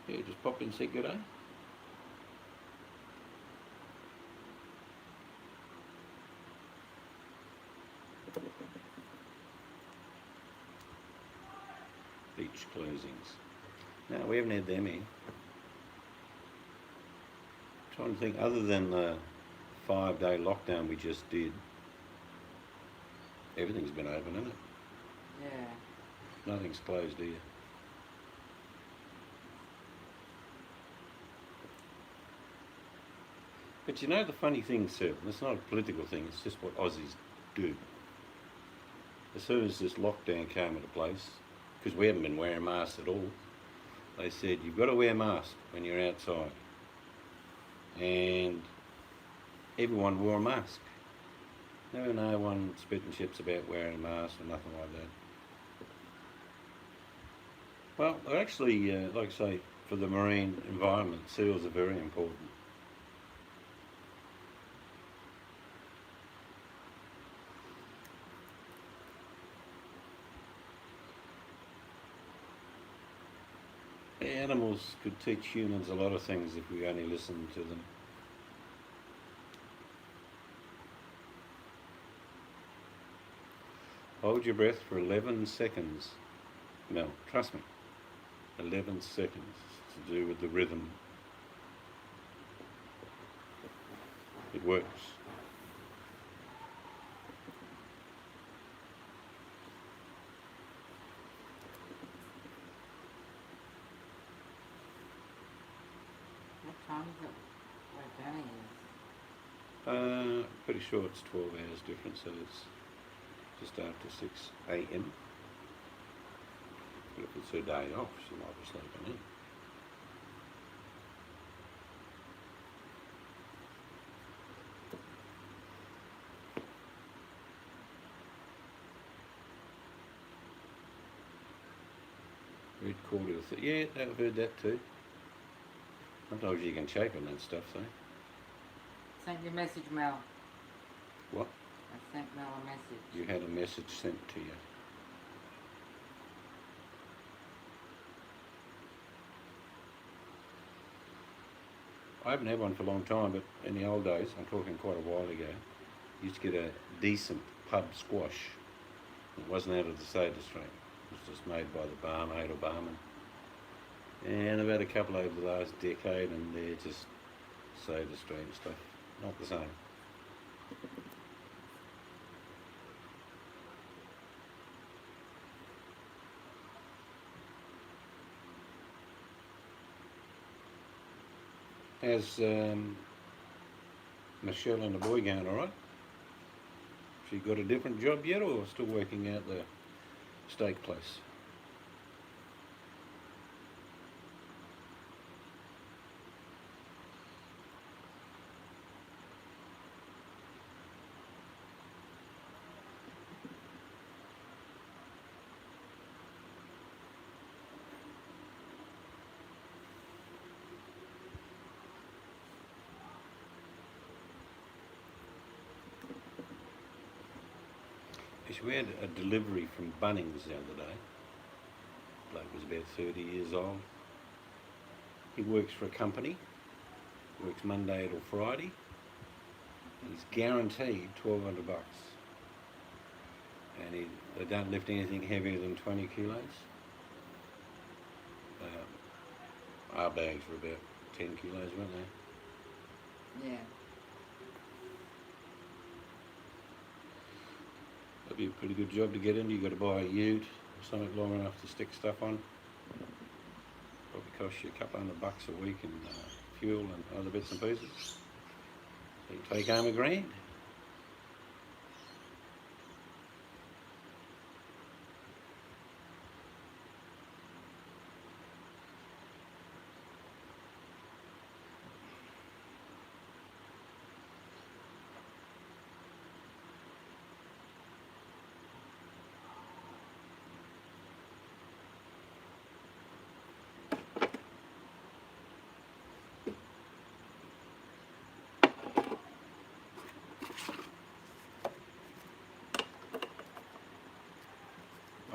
Yeah, just popped in and said good day. Beach closings. No, we haven't had them here. Trying to think, other than the 5-day lockdown we just did, everything's been open, isn't it? Yeah. Nothing's closed here. But you know the funny thing, Sir, it's not a political thing, it's just what Aussies do. As soon as this lockdown came into place, because we haven't been wearing masks at all, they said you've got to wear a mask when you're outside. And everyone wore a mask. No one spit and chips about wearing a mask or nothing like that. Well, they're actually, like I say, for the marine environment, seals are very important. Animals could teach humans a lot of things if we only listened to them. Hold your breath for 11 seconds. Mel, trust me. 11 seconds to do with the rhythm. It works. time is it? Like Danny is. Pretty sure it's 12 hours difference, so it's just after 6 a.m. But if it's her day off, she might be sleeping in. Red cordial. Yeah, I've heard that too. Sometimes you can choke on that stuff, though. Sent your message, Mel. What? I sent Mel a message. You had a message sent to you. I haven't had one for a long time, but in the old days, I'm talking quite a while ago, you used to get a decent pub squash. It wasn't out of the soda stream. It was just made by the barmaid or barman. And I've had a couple over the last decade, and they're just soda stream stuff. Not the same. How's Michelle and the boy going all right? She got a different job yet, or still working out the steak place? We had a delivery from Bunnings the other day. The bloke was about 30 years old. He works for a company, works Monday till Friday. He's guaranteed $1,200. And they don't lift anything heavier than 20 kilos. Our bags were about 10 kilos, weren't they? Yeah. That'd be a pretty good job to get into. You've got to buy a ute or something long enough to stick stuff on. Probably cost you $200 a week in fuel and other bits and pieces. So you take home $1,000.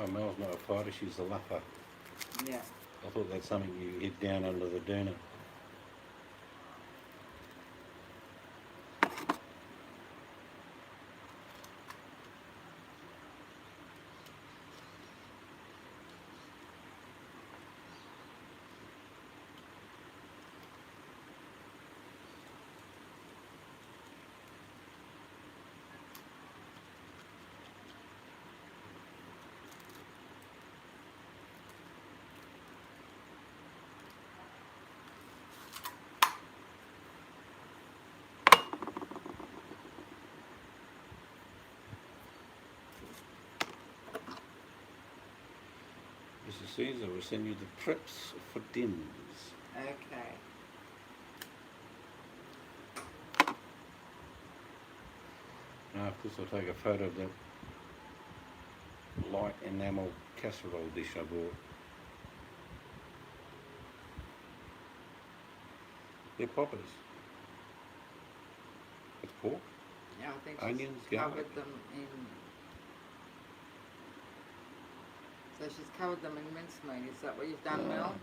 Oh, Mel's not a fighter, she's a luffer. Yeah. I thought that's something you hid down under the doona. Mrs. Caesar will send you the trips for dinners. Okay. Now, of course, I'll take a photo of that light enamel casserole dish I bought. They're poppers. It's pork, Yeah, I think onions, she's garlic. covered them in. So she's covered them in mincemeat. Is that what you've done, Mel?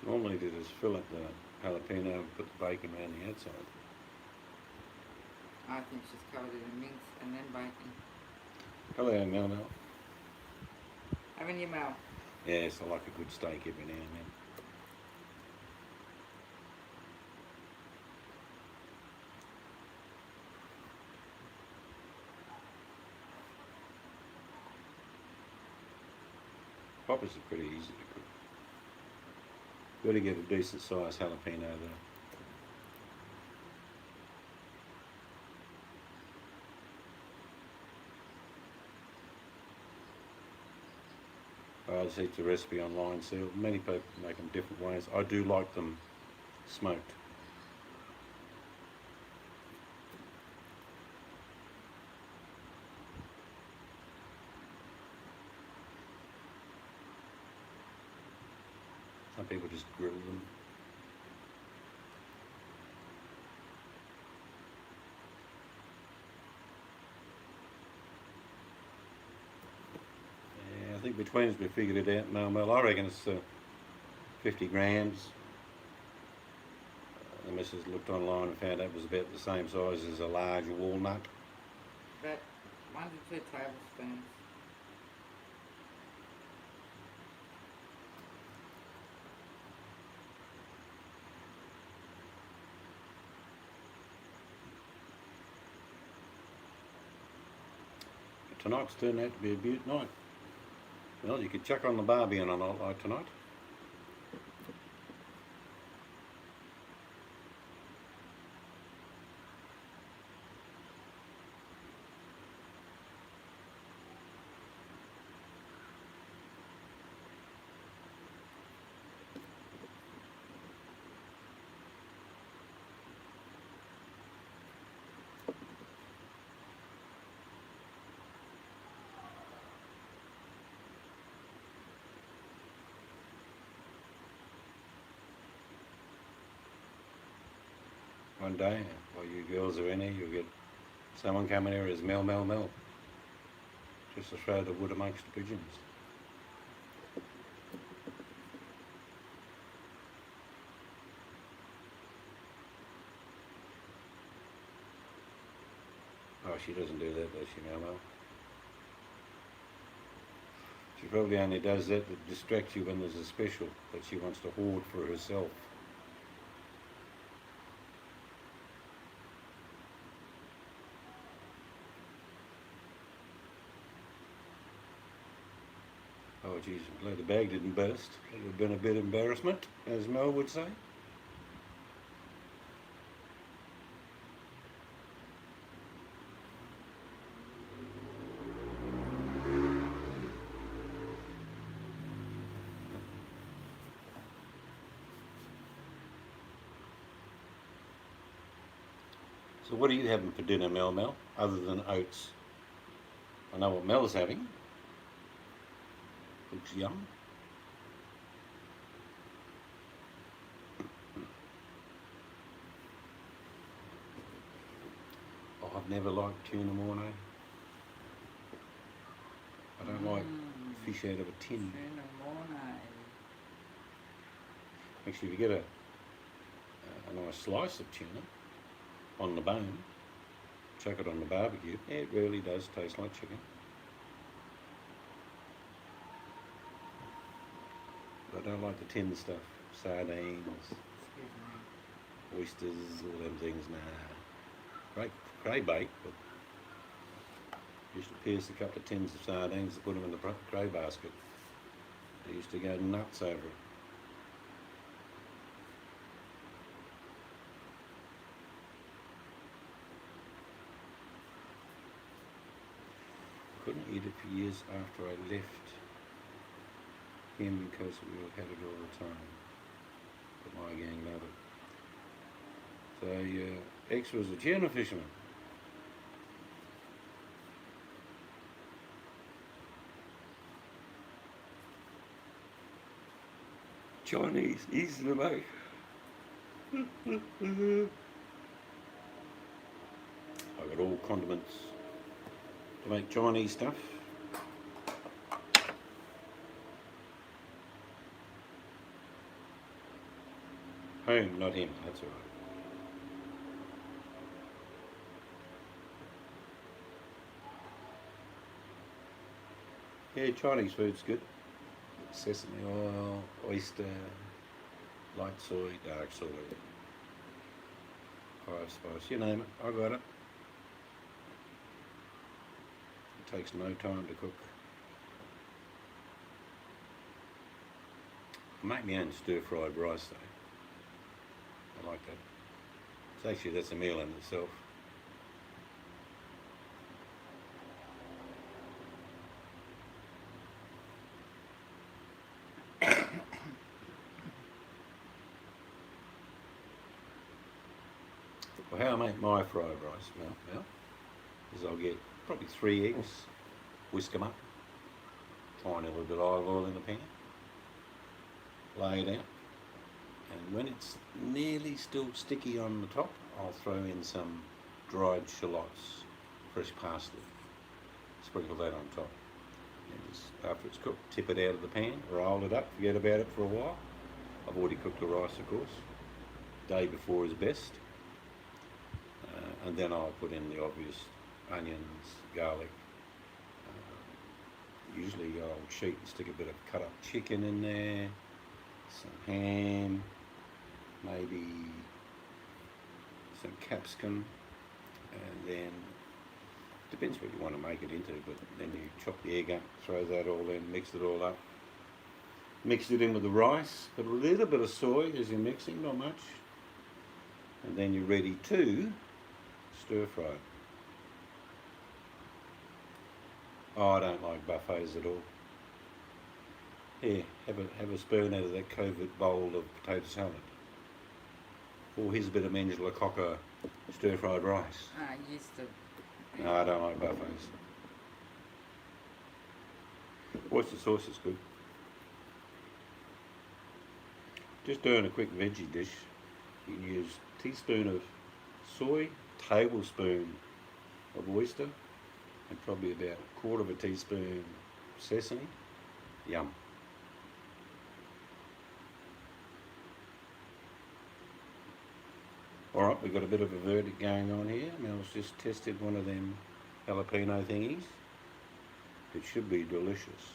Normally they just fillet the jalapeno and put the bacon around the outside. I think she's covered it in mince and then bacon. Hello, Mel. Haven't you, Mel? Yes, I like a good steak every now and then. Poppers are pretty easy to cook. Got to get a decent sized jalapeno though. I just eat the recipe online, so many people make them different ways. I do like them smoked. Some people just grill them. Yeah, I think between us we figured it out. Mel, I reckon it's 50 grams. The missus looked online and found that was about the same size as a large walnut. About 1 to 2 tablespoons. Tonight's turned out to be a beaut night. Well, you could chuck on the barbie on a night like tonight. One day, while you girls are in here, you'll get someone coming here as Mel, just to throw the wood amongst the pigeons. Oh, she doesn't do that, does she, Mel? She probably only does that to distract you when there's a special that she wants to hoard for herself. Oh, geez, I'm glad the bag didn't burst. It would have been a bit of embarrassment, as Mel would say. So what are you having for dinner, Mel, other than oats? I know what Mel's having. Looks yum. Oh, I've never liked tuna mornay. I don't like fish out of a tin. Tuna mornay. Actually, if you get a nice slice of tuna on the bone, chuck it on the barbecue, it really does taste like chicken. But I don't like the tin stuff. Sardines, oysters, all them things, nah. Great bait, but used to pierce a couple of tins of sardines to put them in the cray basket. They used to go nuts over it. Couldn't eat it for years after I left him because we had it all the time. But my gang loved it. So X was a tuna fisherman. Chinese, easy to make. I got all condiments to make Chinese stuff. Home, not him, that's all right. Yeah, Chinese food's good. Sesame oil, oyster, light soy, dark soy, 5 spice, you name it, I got it. It takes no time to cook. I make my own stir-fried rice though. I like that. So actually that's a meal in itself. Well, how I make my fried rice, well, is I'll get probably 3 eggs, whisk them up, tiny little bit of olive oil in the pan, lay it out, and when it's nearly still sticky on the top, I'll throw in some dried shallots, fresh parsley, sprinkle that on top. And just, after it's cooked, tip it out of the pan, roll it up, forget about it for a while. I've already cooked the rice, of course. Day before is best. And then I'll put in the obvious onions, garlic. Usually I'll cheat and stick a bit of cut up chicken in there, some ham, maybe some capsicum, and then depends what you want to make it into, but then you chop the egg up, throw that all in, mix it all up. Mix it in with the rice, put a little bit of soy as you're mixing, not much. And then you're ready to stir fry. Oh, I don't like buffets at all. Here, have a spoon out of that COVID bowl of potato salad. Or here's a bit of Mangela Cocker stir-fried rice. I used to. No, I don't like buffets. Oyster sauce is good. Just doing a quick veggie dish, you can use a teaspoon of soy, tablespoon of oyster, and probably about a quarter of a teaspoon sesame. Yum. Alright, we've got a bit of a verdict going on here. Mel's just tested one of them jalapeno thingies. It should be delicious.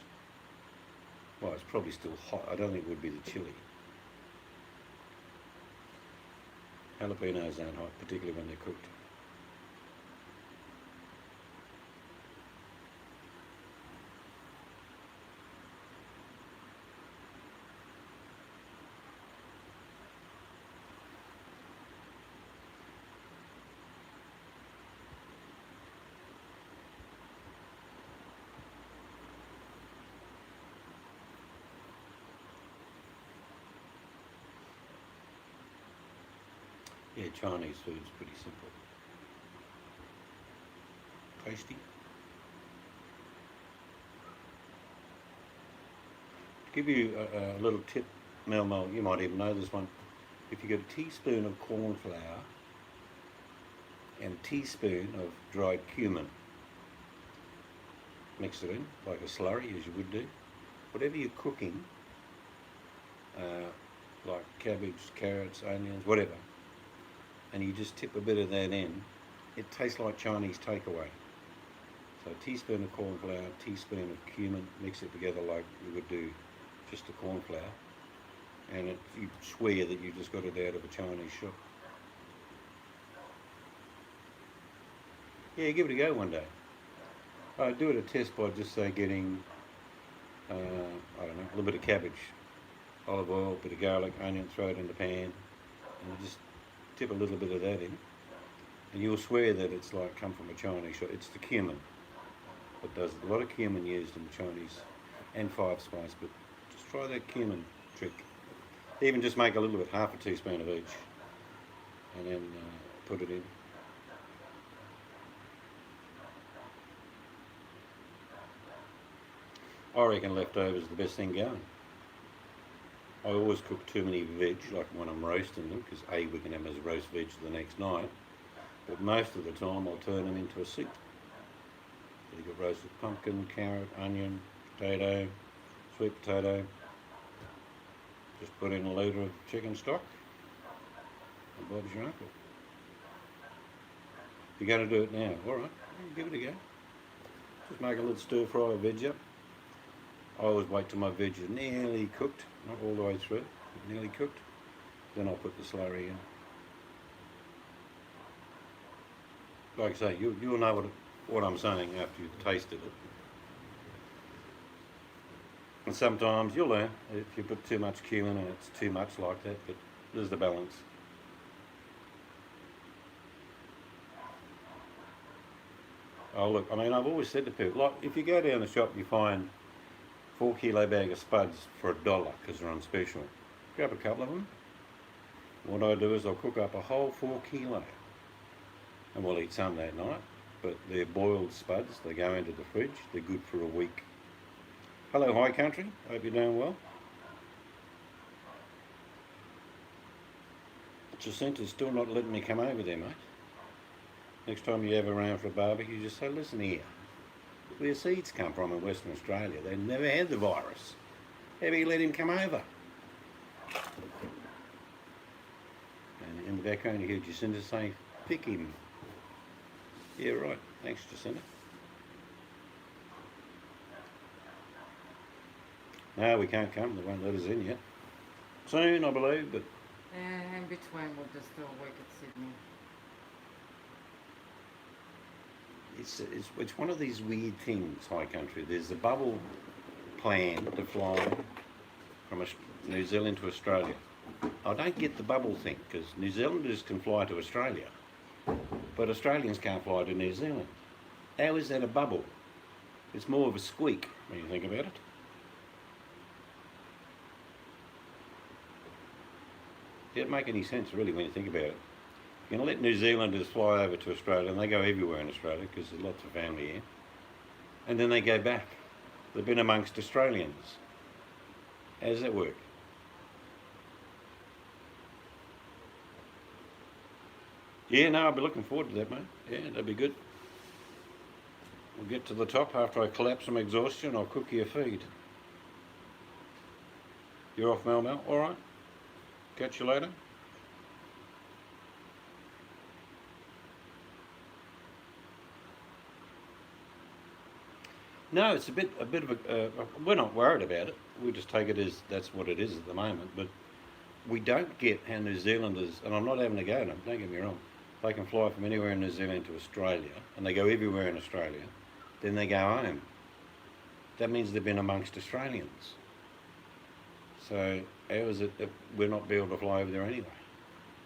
Well, it's probably still hot. I don't think it would be the chili. Jalapenos aren't hot, particularly when they're cooked. Yeah, Chinese food's pretty simple. Tasty. To give you a little tip, Mel, you might even know this one. If you get a teaspoon of corn flour and a teaspoon of dried cumin, mix it in like a slurry as you would do. Whatever you're cooking, like cabbage, carrots, onions, whatever, and you just tip a bit of that in, it tastes like Chinese takeaway. So a teaspoon of corn flour, a teaspoon of cumin, mix it together like you would do just the corn flour, and you swear that you just got it out of a Chinese shop. Yeah, give it a go one day. Do it a test by just say getting, I don't know, a little bit of cabbage, olive oil, a bit of garlic, onion, throw it in the pan, and you just tip a little bit of that in, and you'll swear that it's like come from a Chinese shop. It's the cumin. It does a lot of cumin used in the Chinese, and 5 spice, but just try that cumin trick. Even just make a little bit, half a teaspoon of each, and then put it in. I reckon leftovers are the best thing going. I always cook too many veg, like when I'm roasting them, because A, we can have them as roast veg the next night, but most of the time I'll turn them into a soup. So you've got roasted pumpkin, carrot, onion, potato, sweet potato. Just put in a litre of chicken stock, and Bob's your uncle. If you're going to do it now, alright, give it a go. Just make a little stir fry of veg up. I always wait till my veg is nearly cooked, not all the way through, but nearly cooked. Then I'll put the slurry in. Like I say, you'll know what I'm saying after you've tasted it. And sometimes you'll learn if you put too much cumin and it's too much like that, but there's the balance. Oh look, I mean, I've always said to people, like if you go down the shop you find 4 kilo bag of spuds for $1 because they're on special. Grab a couple of them. What I do is I'll cook up a whole 4 kilo and we'll eat some that night. But they're boiled spuds. They go into the fridge. They're good for a week. Hello, High Country. Hope you're doing well. Jacinta's still not letting me come over there, mate. Next time you have around for a barbecue, just say, listen here, where seeds come from in Western Australia, they never had the virus. How do you let him come over? And in the background you hear Jacinta saying, pick him. Yeah, right. Thanks, Jacinta. No, we can't come. They won't let us in yet. Soon, I believe, but... In between, we'll just do a week at Sydney. It's one of these weird things, High Country. There's a bubble plan to fly from New Zealand to Australia. I don't get the bubble thing, because New Zealanders can fly to Australia, but Australians can't fly to New Zealand. How is that a bubble? It's more of a squeak when you think about it. It doesn't make any sense really when you think about it. You're going to let New Zealanders fly over to Australia, and they go everywhere in Australia because there's lots of family here, and then they go back. They've been amongst Australians. How does that work? Yeah, no, I'll be looking forward to that, mate. Yeah, that'd be good. We'll get to the top after I collapse from exhaustion. I'll cook you a feed. You're off, Mel? All right. Catch you later. No, it's a bit of a. We're not worried about it. We just take it as that's what it is at the moment. But we don't get how New Zealanders, and I'm not having a go at them. Don't get me wrong. They can fly from anywhere in New Zealand to Australia, and they go everywhere in Australia. Then they go home. That means they've been amongst Australians. So how is it that we're not be able to fly over there anyway?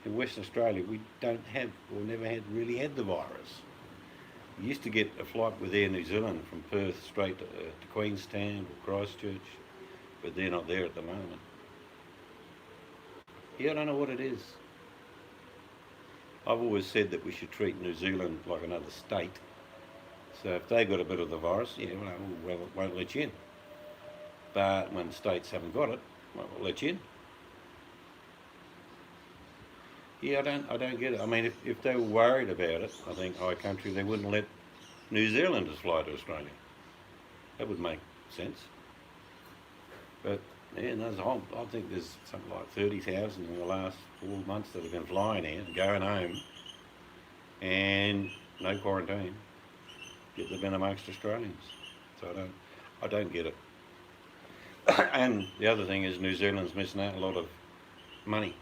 In Western Australia, we don't have, or never had really had the virus. You used to get a flight with Air New Zealand from Perth straight to Queenstown or Christchurch, but they're not there at the moment. Yeah, I don't know what it is. I've always said that we should treat New Zealand like another state. So if they got a bit of the virus, yeah, well, won't let you in. But when states haven't got it, we'll let you in. Yeah, I don't get it. I mean, if they were worried about it, I think High Country, they wouldn't let New Zealanders fly to Australia. That would make sense. But yeah, I think there's something like 30,000 in the last 4 months that have been flying here, going home, and no quarantine. Yet they've been amongst Australians. So I don't get it. And the other thing is New Zealand's missing out a lot of money.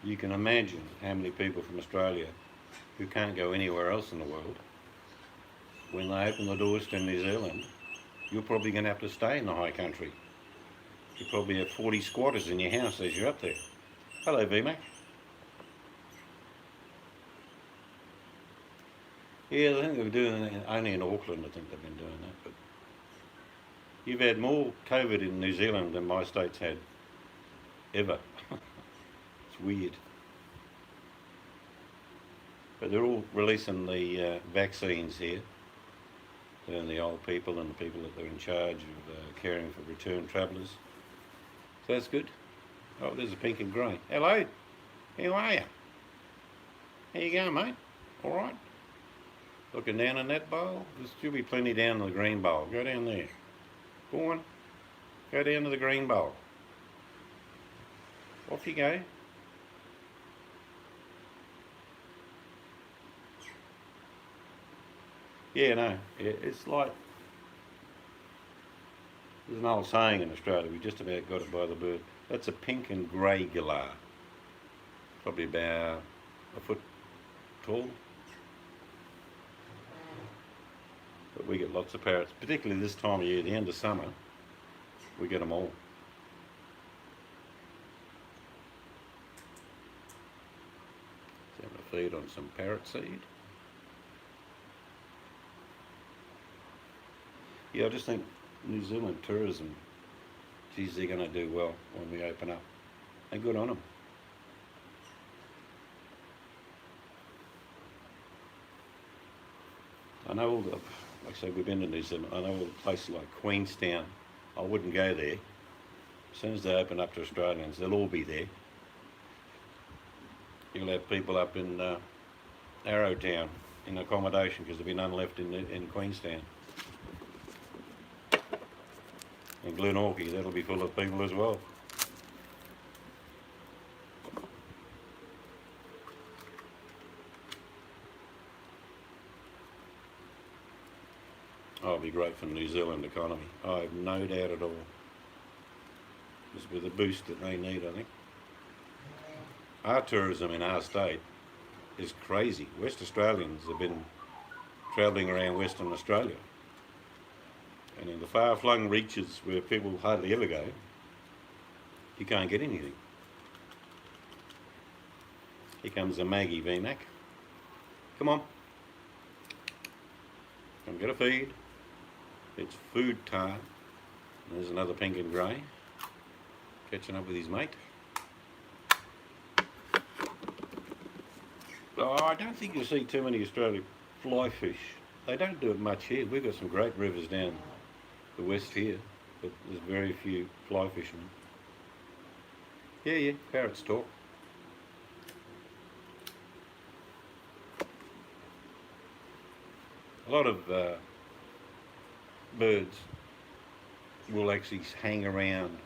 You can imagine how many people from Australia who can't go anywhere else in the world, when they open the doors to New Zealand, you're probably going to have to stay in the High Country. You probably have 40 squatters in your house as you're up there. Hello, VMAC. Yeah, I think they're doing it only in Auckland. I think they've been doing that. But you've had more COVID in New Zealand than my state's had ever. It's weird. But they're all releasing the vaccines here. And the old people and the people that are in charge of caring for return travellers. So that's good. Oh, there's a pink and grey. Hello. How are you? How you going, mate? All right. Looking down in that bowl? There should be plenty down in the green bowl. Go down there. Go on. Go down to the green bowl. Off you go. Yeah, no. Yeah, it's like, there's an old saying in Australia, we just about got it by the bird. That's a pink and grey galah. Probably about a foot tall. But we get lots of parrots, particularly this time of year, the end of summer, we get them all. So I'm going to feed on some parrot seed. Yeah, I just think New Zealand tourism, geez, they're going to do well when we open up. And good on them. I know all the, like I say, we've been to New Zealand. I know all the places like Queenstown. I wouldn't go there. As soon as they open up to Australians, they'll all be there. You'll have people up in Arrowtown in accommodation because there'll be none left in Queenstown. And Glenorchy, that'll be full of people as well. Oh, it'll be great for the New Zealand economy. I have no doubt at all. Just with the boost that they need, I think. Our tourism in our state is crazy. West Australians have been travelling around Western Australia. And in the far-flung reaches where people hardly ever go, you can't get anything. Here comes a Maggie VMAC. Come on. Come get a feed. It's food time. There's another pink and grey. Catching up with his mate. Oh, I don't think you'll see too many Australian fly fish. They don't do it much here. We've got some great rivers down the west here, but there's very few fly fishermen. Yeah, parrots talk. A lot of birds will actually hang around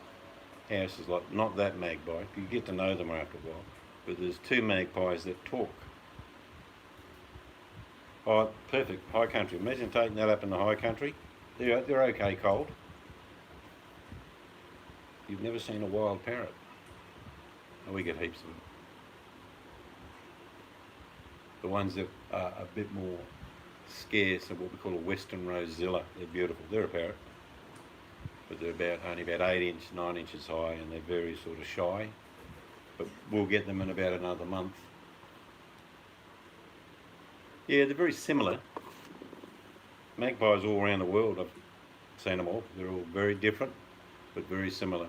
houses, like not that magpie. You get to know them after a while, but there's two magpies that talk. Oh, perfect, high country. Imagine taking that up in the high country. They're okay cold. You've never seen a wild parrot. Oh, we get heaps of them. The ones that are a bit more scarce are what we call a western rosella. They're beautiful. They're a parrot, but they're only about 9 inches high, and they're very sort of shy. But we'll get them in about another month. Yeah, they're very similar. Magpies all around the world, I've seen them all. They're all very different, but very similar.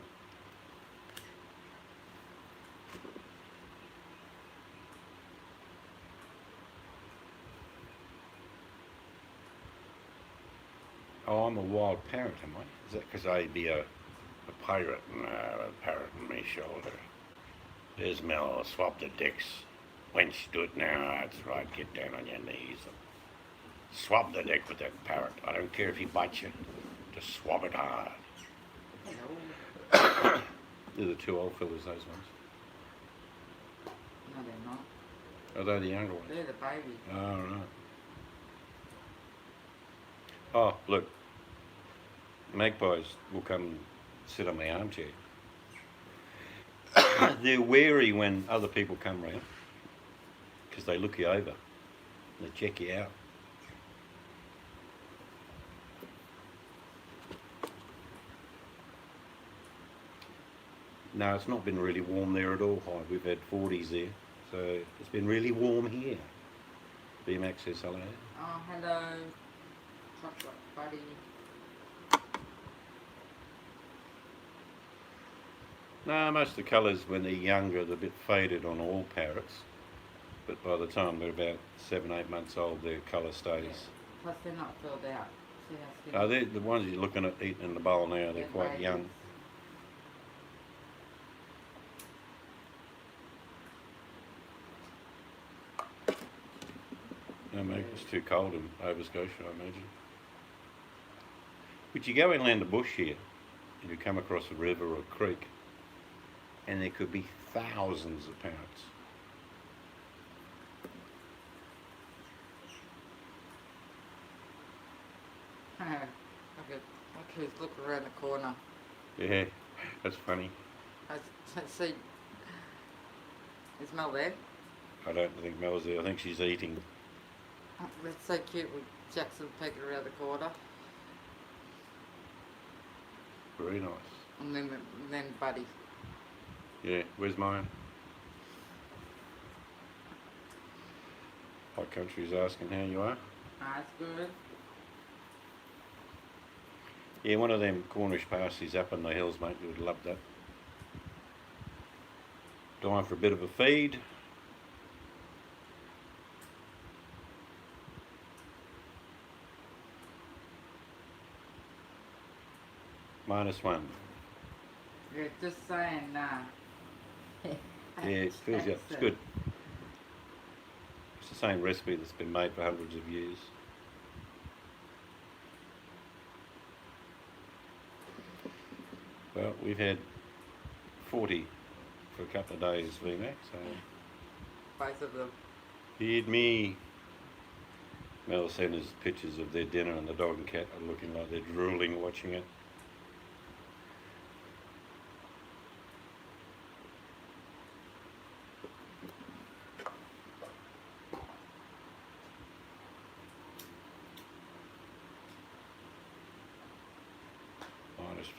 Oh, I'm a wild parrot, am I? Is that because I'd be a pirate? No, a parrot on my shoulder. There's Mel, swap the dicks. Wench, do it now. That's right, get down on your knees. Swab the dick with that parrot. I don't care if he bites you. Just swab it hard. They're the two old fellas, those ones. No, they're not. Are they the younger ones? They're the baby. Oh, right. Oh, look. Magpies will come and sit on my armchair. They're wary when other people come round because they look you over. They check you out. No, it's not been really warm there at all, Hyde. We've had 40s there, so it's been really warm here. BMAX says hello. Oh, hello. Chocolate buddy. No, most of the colours when they're younger, they're a bit faded on all parrots. But by the time they're about 7, 8 months old, their colour stays. Yeah. Plus they're not filled out. See how skinny. Oh, they're the ones you're looking at eating in the bowl now, they're quite babies. young. No, mate, it's too cold in Nova Scotia, I imagine. But you go inland the bush here, and you come across a river or a creek, and there could be thousands of parrots. Look who's looking around the corner. Yeah, that's funny. Let's see. Is Mel there? I don't think Mel's there. I think she's eating. Oh, that's so cute with Jackson peeking around the corner. Very nice. And then Buddy. Yeah, where's mine? Hot Country's asking how you are. That's good. Yeah, one of them Cornish pasties up in the hills, mate. You would love that. Dying for a bit of a feed. -1. Yeah, just saying, nah. Yeah, it feels good. It's good. It's the same recipe that's been made for hundreds of years. Well, we've had 40 for a couple of days, VMAX, so... Both of them. Feed me. Mel sent us pictures of their dinner and the dog and cat are looking like they're drooling watching it.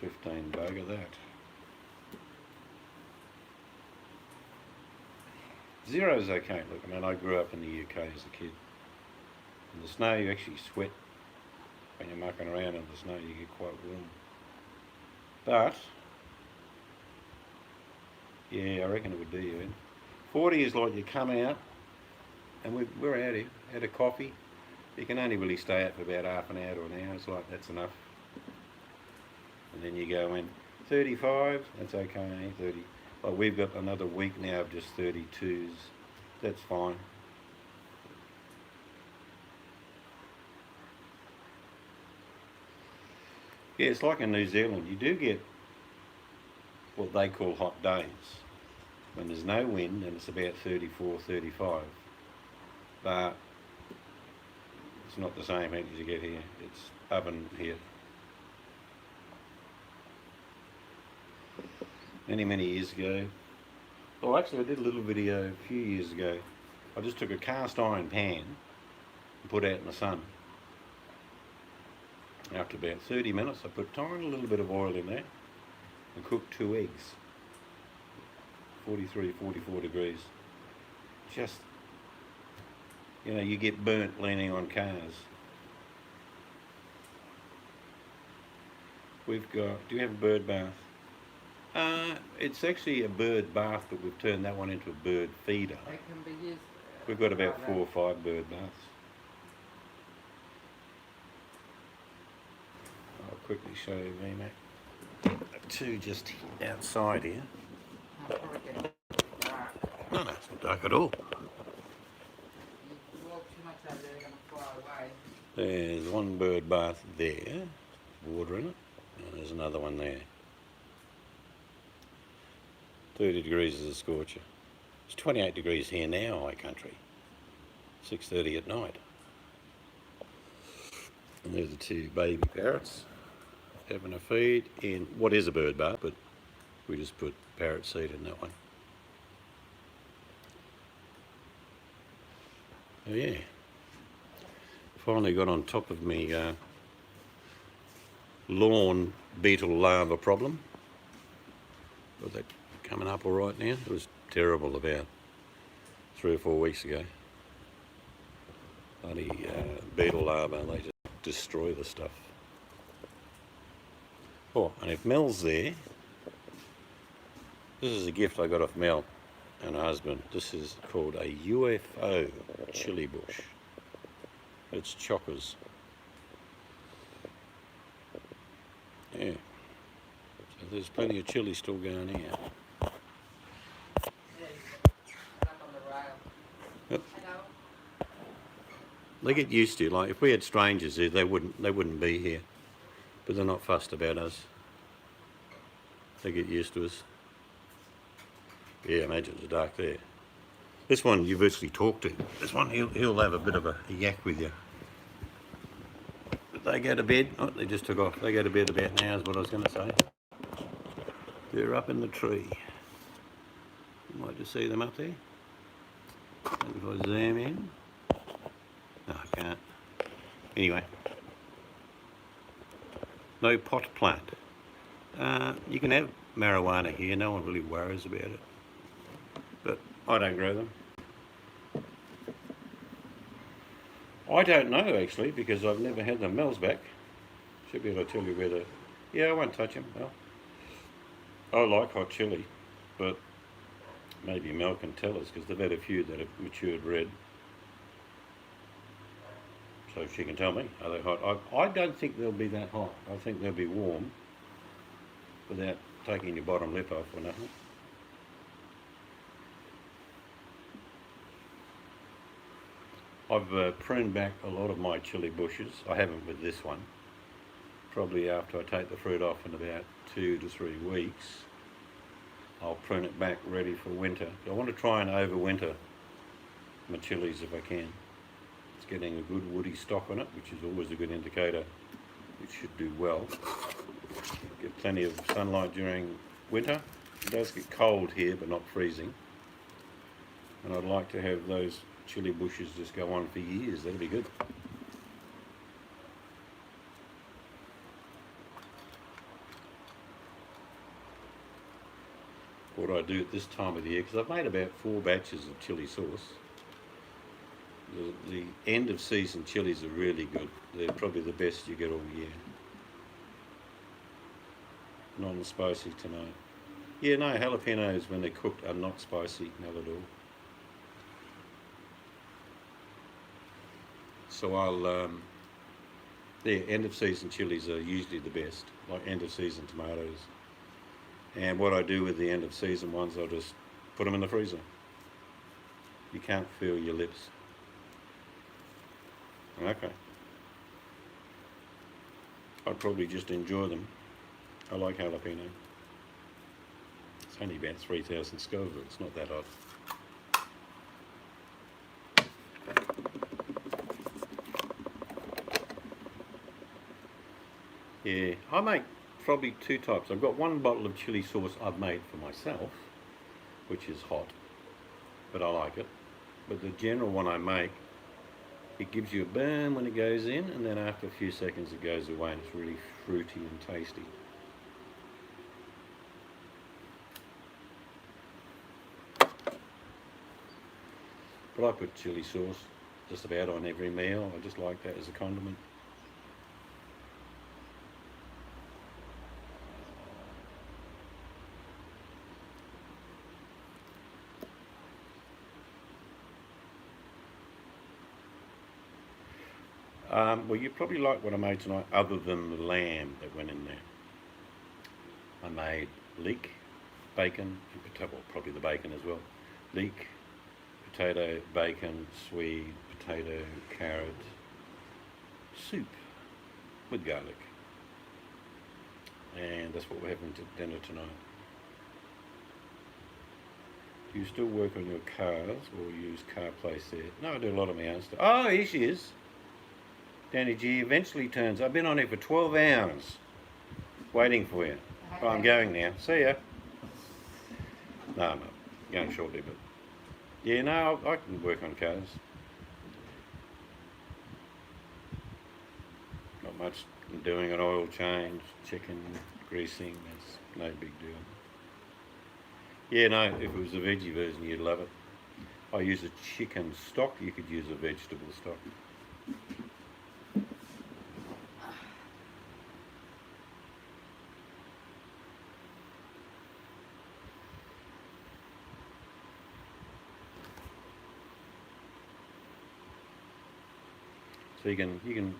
-15, bugger that. Zero's okay. Look, I mean, I grew up in the UK as a kid. In the snow, you actually sweat. When you're mucking around in the snow, you get quite warm. But, yeah, I reckon it would do you in. 40 is like you come out, and we're out here, had a coffee. You can only really stay out for about half an hour to an hour. It's like, that's enough. And then you go in 35, that's okay, 30. Like we've got another week now of just 32s. That's fine. Yeah, it's like in New Zealand. You do get what they call hot days. When there's no wind and it's about 34, 35. But it's not the same heat as you get here. It's oven heat. Many years ago. Well, actually I did a little video a few years ago. I just took a cast iron pan and put it out in the sun. After about 30 minutes I put a tiny little bit of oil in there and cooked 2 eggs. 43, 44 degrees. Just, you know, you get burnt leaning on cars. We've got, do you have a bird bath? It's actually a bird bath, but we've turned that one into a bird feeder. They can be used. We've got about 4 or 5 bird baths. I'll quickly show you VMAC. 2 just outside here. I'll probably get dark. No, it's not dark at all. You walk too much over there, they're going to fly away. There's one bird bath there, water in it, and there's another one there. 30 degrees is a scorcher. It's 28 degrees here now, high country. 6:30 at night. And there's the 2 baby parrots having a feed in what is a bird bath, but we just put parrot seed in that one. Oh yeah. Finally got on top of me lawn beetle larva problem. Got that coming up all right now. It was terrible about 3 or 4 weeks ago. Bloody beetle larvae, they just destroy the stuff. Oh, and if Mel's there, this is a gift I got off Mel and her husband. This is called a UFO chili bush. It's chockers. Yeah. So there's plenty of chili still going here. Yep. They get used to it. Like if we had strangers here, they wouldn't be here. But they're not fussed about us. They get used to us. Yeah, imagine it's dark there. This one you virtually talk to. This one he'll have a bit of a yak with you. But they go to bed. Oh, they just took off. They go to bed about now is what I was going to say. They're up in the tree. You might just see them up there. And if I zoom in. No, I can't. Anyway. No pot plant. You can have marijuana here. No one really worries about it. But I don't grow them. I don't know actually because I've never had them. Mel's back. Should be able to tell you whether... Yeah, I won't touch them, Mel. I like hot chili, but maybe Mel can tell us because they've had a few that have matured red. So she can tell me, are they hot? I don't think they'll be that hot. I think they'll be warm. without taking your bottom lip off or nothing. I've pruned back a lot of my chili bushes. I haven't with this one. Probably after I take the fruit off in about 2 to 3 weeks, I'll prune it back ready for winter. I want to try and overwinter my chilies if I can. It's getting a good woody stock on it, which is always a good indicator it should do well. Get plenty of sunlight during winter. It does get cold here, but not freezing. And I'd like to have those chili bushes just go on for years. That'd be good. What I do at this time of the year, because I've made about 4 batches of chili sauce. The end of season chilies are really good. They're probably the best you get all year. Non-spicy tonight. Yeah, no, jalapenos when they're cooked are not spicy, not at all. So end of season chilies are usually the best, like end of season tomatoes. And what I do with the end of season ones, I'll just put them in the freezer. You can't feel your lips. Okay. I'd probably just enjoy them. I like jalapeno. It's only about 3,000 Scoville, it's not that odd. Yeah, I make probably 2 types. I've got 1 bottle of chili sauce I've made for myself, which is hot, but I like it. But the general one I make, it gives you a burn when it goes in, and then after a few seconds it goes away, and it's really fruity and tasty. But I put chili sauce just about on every meal. I just like that as a condiment. Well, you probably like what I made tonight, other than the lamb that went in there. I made leek, bacon, and potato, well, probably the bacon as well. Leek, potato, bacon, swede, potato, carrot, soup with garlic. And that's what we're having to dinner tonight. Do you still work on your cars or use CarPlay there? No, I do a lot of my own stuff. Oh, here she is. Danny G eventually turns. I've been on here for 12 hours waiting for you. Oh, I'm going now. See ya. No, I'm not going shortly, but yeah, no, I can work on cars. Not much doing an oil change, checking, greasing, that's no big deal. Yeah, no, if it was a veggie version, you'd love it. I use a chicken stock, you could use a vegetable stock. So you can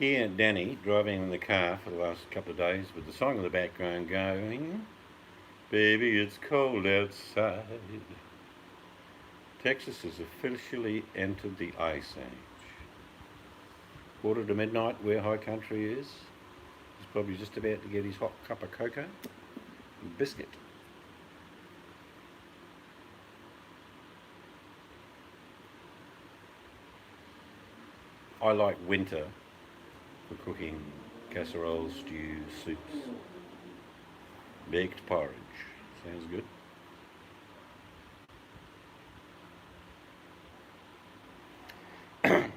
hear Danny driving in the car for the last couple of days with the song in the background going, "Baby, it's cold outside." Texas has officially entered the ice age. 1:45 to midnight where high country is. He's probably just about to get his hot cup of cocoa and biscuit. I like winter for cooking casseroles, stews, soups. Baked porridge. Sounds good.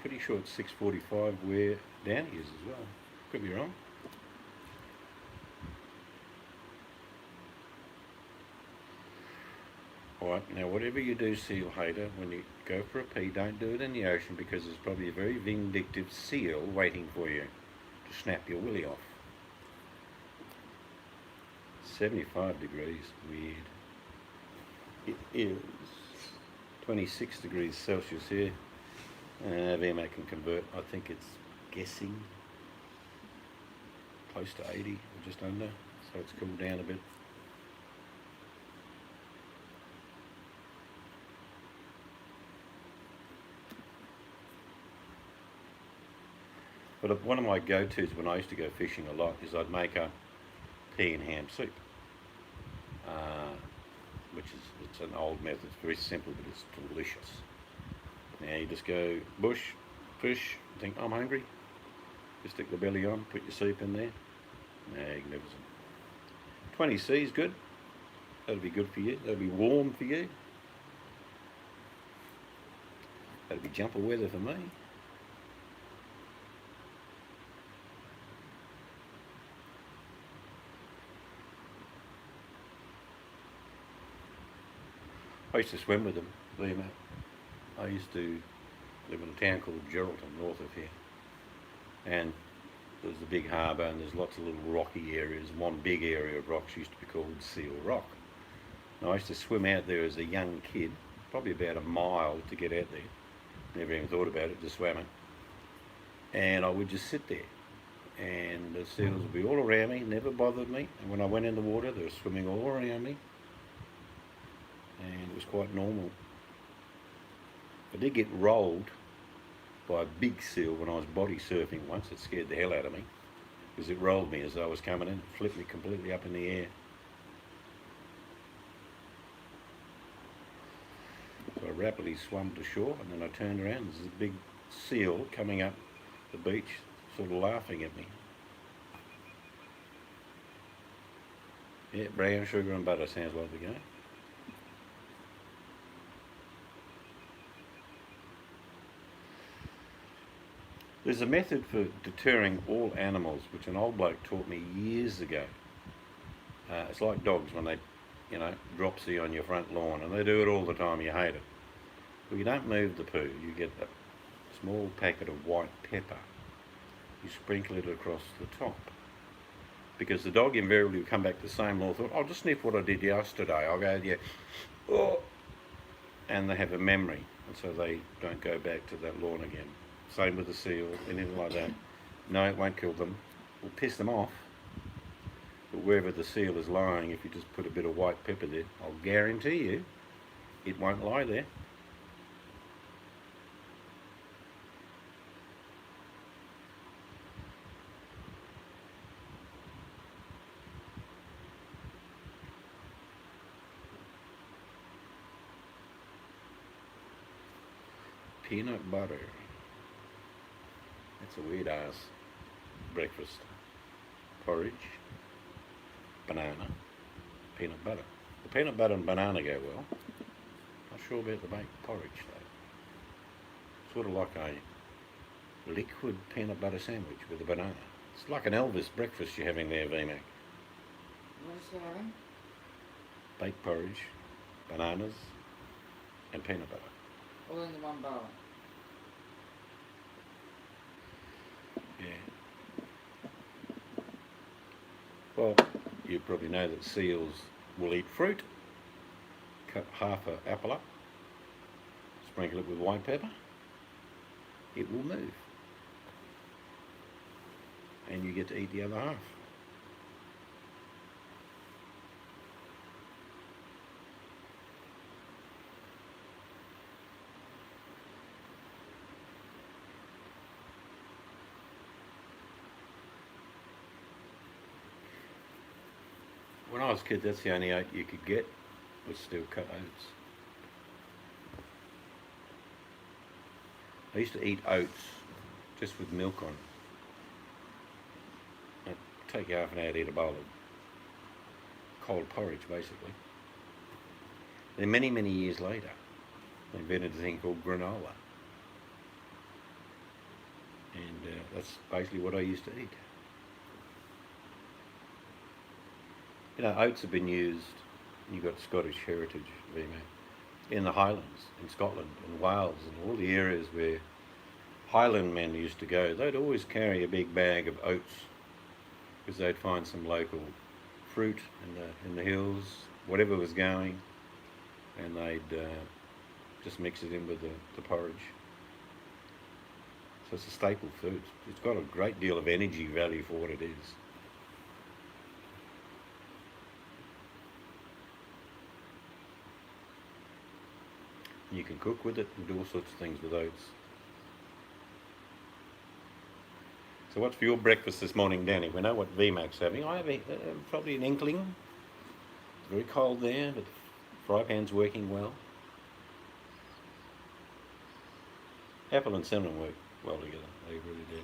Pretty sure it's 6:45 where Danny is as well. Could be wrong. Alright, now whatever you do, seal hater, when you go for a pee, don't do it in the ocean because there's probably a very vindictive seal waiting for you to snap your willy off. 75 degrees, weird. It is 26 degrees Celsius here. VMAT can convert, I think it's guessing close to 80 or just under. so it's cooled down a bit. But one of my go-tos when I used to go fishing a lot is I'd make a pea and ham soup, which is, it's an old method. It's very simple, but it's delicious. Now you just go bush, fish, think I'm hungry, you stick the belly on, put your soup in there. Magnificent. 20C is good. That'll be good for you. That'll be warm for you. That'll be jumper weather for me. I used to swim with them, believe me. I used to live in a town called Geraldton, north of here. And there's a big harbour and there's lots of little rocky areas. One big area of rocks used to be called Seal Rock. And I used to swim out there as a young kid, probably about a mile to get out there. Never even thought about it, just swam it. And I would just sit there. And the seals would be all around me, never bothered me. And when I went in the water, they were swimming all around me. And it was quite normal. I did get rolled by a big seal when I was body surfing once. It scared the hell out of me because it rolled me as I was coming in. It flipped me completely up in the air. So I rapidly swam to shore and then I turned around. There's a big seal coming up the beach, sort of laughing at me. Yeah, brown sugar and butter sounds like the game. There's a method for deterring all animals, which an old bloke taught me years ago. It's like dogs when they, dropsy on your front lawn, and they do it all the time, you hate it. Well, you don't move the poo, you get a small packet of white pepper. You sprinkle it across the top. Because the dog invariably will come back to the same lawn, thought, I'll just sniff what I did yesterday. I'll go, yeah, oh, and they have a memory, and so they don't go back to that lawn again. Same with the seal, anything like that. No, it won't kill them. It'll piss them off. But wherever the seal is lying, if you just put a bit of white pepper there, I'll guarantee you it won't lie there. Peanut butter. That's a weird ass breakfast. Porridge, banana, peanut butter. The peanut butter and banana go well. Not sure about the baked porridge though. Sort of like a liquid peanut butter sandwich with a banana. It's like an Elvis breakfast you're having there, VMAC. What is that having? Baked porridge, bananas, and peanut butter. All in the one bowl. Yeah. Well, you probably know that seals will eat fruit. Cut half an apple up, sprinkle it with white pepper, it will move. And you get to eat the other half. When I was a kid, that's the only oat you could get, was steel cut oats. I used to eat oats just with milk on. It'd take half an hour to eat a bowl of cold porridge, basically. Then many, many years later, they invented a thing called granola. And that's basically what I used to eat. Oats have been used, you've got Scottish heritage, in the Highlands, in Scotland, in Wales, and all the areas where Highland men used to go. They'd always carry a big bag of oats because they'd find some local fruit in the hills, whatever was going, and they'd just mix it in with the porridge. So it's a staple food. It's got a great deal of energy value for what it is. You can cook with it and do all sorts of things with oats. So what's for your breakfast this morning, Danny? We know what VMAC's having. I have probably an inkling. It's very cold there, but the fry pan's working well. Apple and cinnamon work well together. They really do.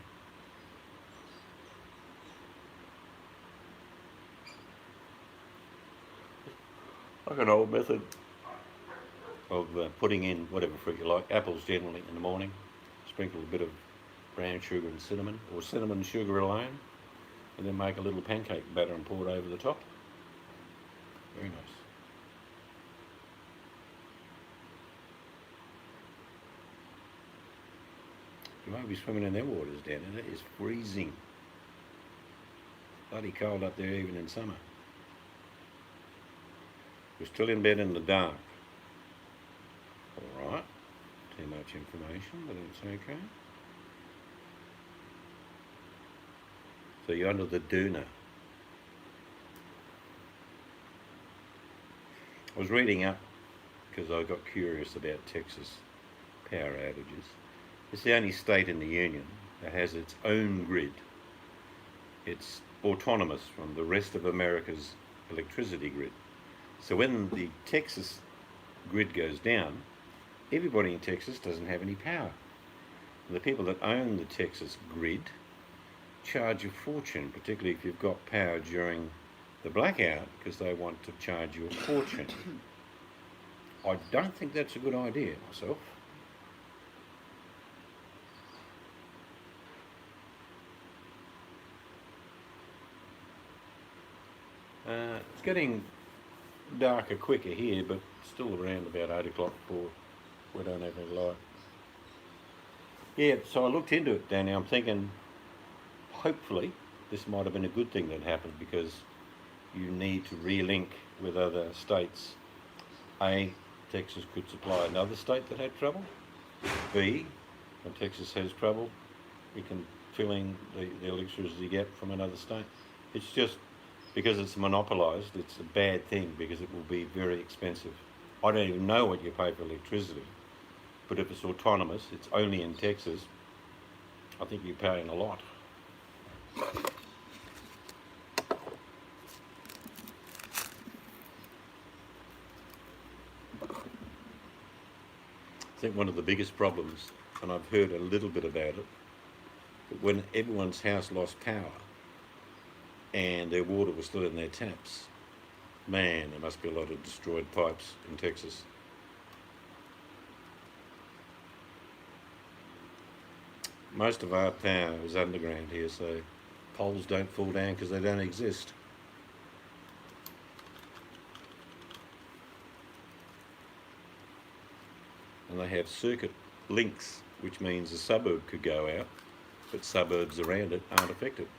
Like an old method of putting in whatever fruit you like. Apples generally in the morning. Sprinkle a bit of brown sugar and cinnamon, or cinnamon and sugar alone, and then make a little pancake batter and pour it over the top. Very nice. You won't be swimming in their waters, Danny. It is freezing. Bloody cold up there even in summer. We're still in bed in the dark. Alright. Too much information, but it's okay. So you're under the doona. I was reading up because I got curious about Texas power outages. It's the only state in the Union that has its own grid. It's autonomous from the rest of America's electricity grid. So when the Texas grid goes down, everybody in Texas doesn't have any power. And the people that own the Texas grid charge a fortune, particularly if you've got power during the blackout, because they want to charge you a fortune. I don't think that's a good idea myself. It's getting darker quicker here, but still around about 8 o'clock before we don't have any light. Yeah, so I looked into it, Danny. I'm thinking, hopefully, this might have been a good thing that happened, because you need to relink with other states. A, Texas could supply another state that had trouble. B, when Texas has trouble, you can fill in the electricity you get from another state. It's just, because it's monopolised, it's a bad thing, because it will be very expensive. I don't even know what you pay for electricity, but if it's autonomous, it's only in Texas, I think you're paying a lot. I think one of the biggest problems, and I've heard a little bit about it, but when everyone's house lost power and their water was still in their taps, man, there must be a lot of destroyed pipes in Texas. Most of our power is underground here, so poles don't fall down because they don't exist. And they have circuit links, which means a suburb could go out, but suburbs around it aren't affected.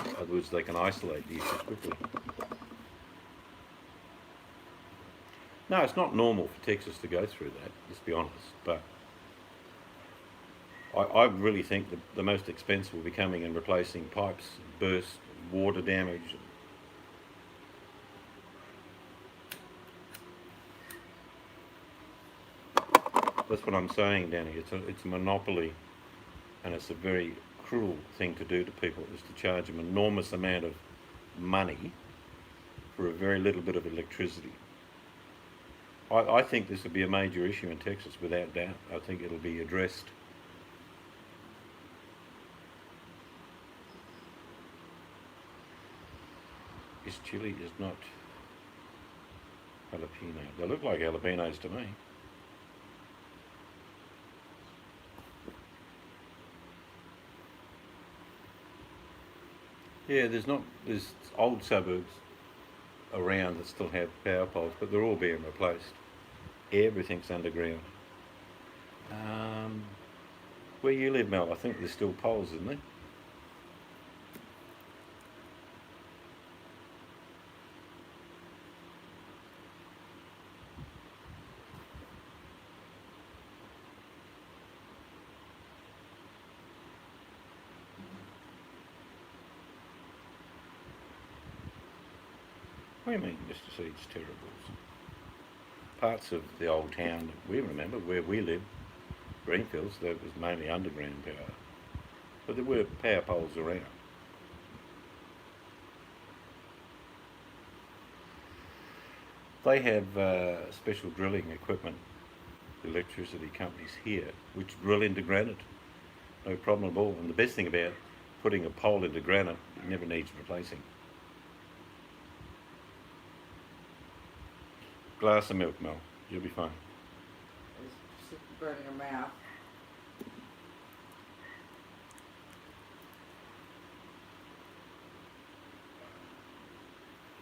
In other words, they can isolate the issues quickly. No, it's not normal for Texas to go through that, let's be honest, but I really think that the most expensive will be coming and replacing pipes, burst, water damage. That's what I'm saying, Danny. It's a monopoly, and it's a very cruel thing to do to people, is to charge them an enormous amount of money for a very little bit of electricity. I think this will be a major issue in Texas, without doubt. I think it'll be addressed. This chili is not jalapeno. They look like jalapenos to me. Yeah, there's old suburbs around that still have power poles, but they're all being replaced. Everything's underground. Where you live, Mel, I think there's still poles, isn't there? What do you mean, Mr. Seeds Terribles? parts of the old town that we remember, where we lived, Greenfields, there was mainly underground power. But there were power poles around. They have special drilling equipment, electricity companies here, which drill into granite. No problem at all. And the best thing about putting a pole into granite, it never needs replacing. Glass of milk, Mel. You'll be fine. It's just burning your mouth.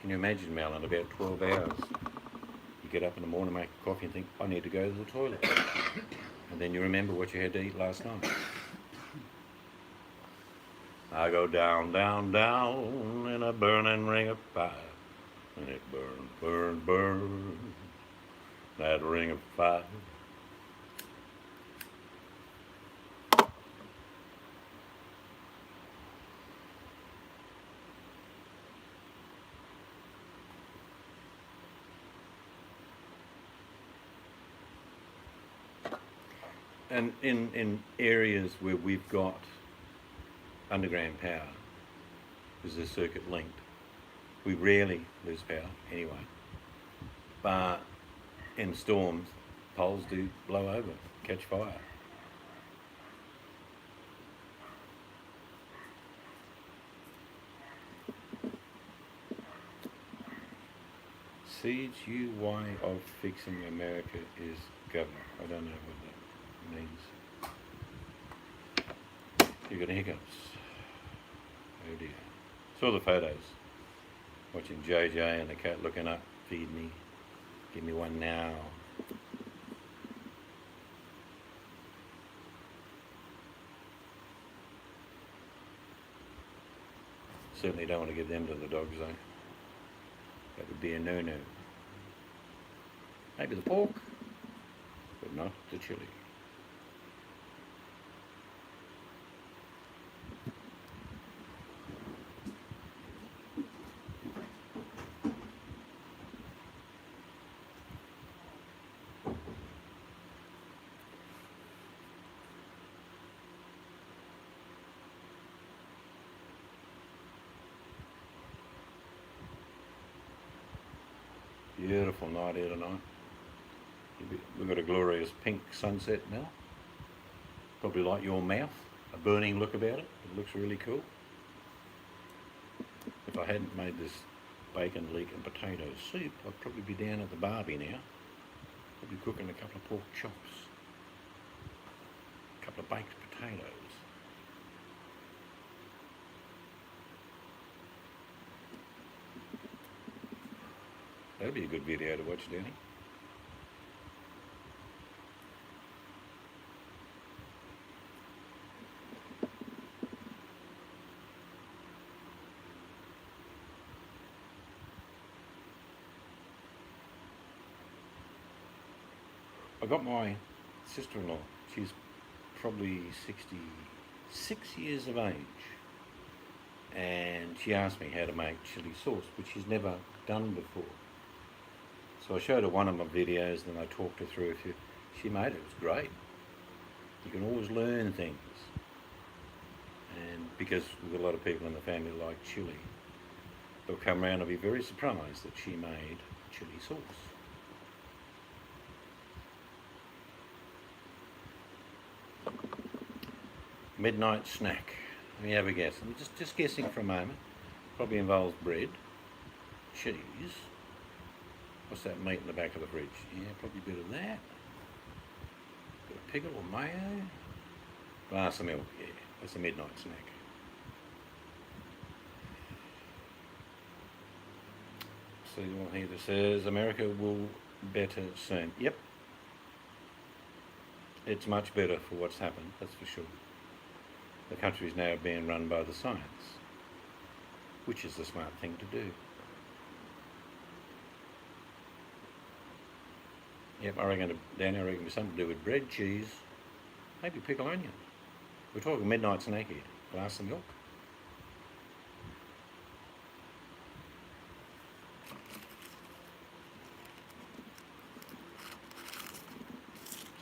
Can you imagine, Mel, in about 12 hours, you get up in the morning, make a coffee and think, I need to go to the toilet. And then you remember what you had to eat last night. I go down, down, down in a burning ring of fire. And it burns, burns, burns, that ring of fire. And in areas where we've got underground power, because the circuit linked, we rarely lose power anyway. But in storms, poles do blow over, catch fire. CGY of fixing America is governor. I don't know what that means. You got hiccups. Oh dear. Saw the photos. Watching JJ and the cat looking up, feed me, give me one now. Certainly don't want to give them to the dogs though. That would be a no-no. Maybe the pork, but not the chili. Beautiful night here tonight. We've got a glorious pink sunset now. Probably like your mouth, a burning look about it. It looks really cool. If I hadn't made this bacon, leek and potato soup, I'd probably be down at the barbie now. Probably cooking a couple of pork chops, a couple of baked potatoes. That'd be a good video to watch, Danny. I got my sister-in-law. She's probably 66 years of age. And she asked me how to make chili sauce, which she's never done before. So I showed her one of my videos, and then I talked her through a few. She made it. It was great. You can always learn things. And because we've got a lot of people in the family who like chili, they'll come around and be very surprised that she made chili sauce. Midnight snack. Let me have a guess. I'm just guessing for a moment. Probably involves bread, cheese. What's that meat in the back of the fridge? Yeah, probably a bit of that. Bit of pickle or mayo. Glass of milk, yeah. That's a midnight snack. See what here that says, America will better soon. Yep. It's much better for what's happened, that's for sure. The country is now being run by the science, which is the smart thing to do. Yep, I reckon it'll be something to do with bread, cheese, maybe pickle onion. We're talking midnight snack here. Glass of milk.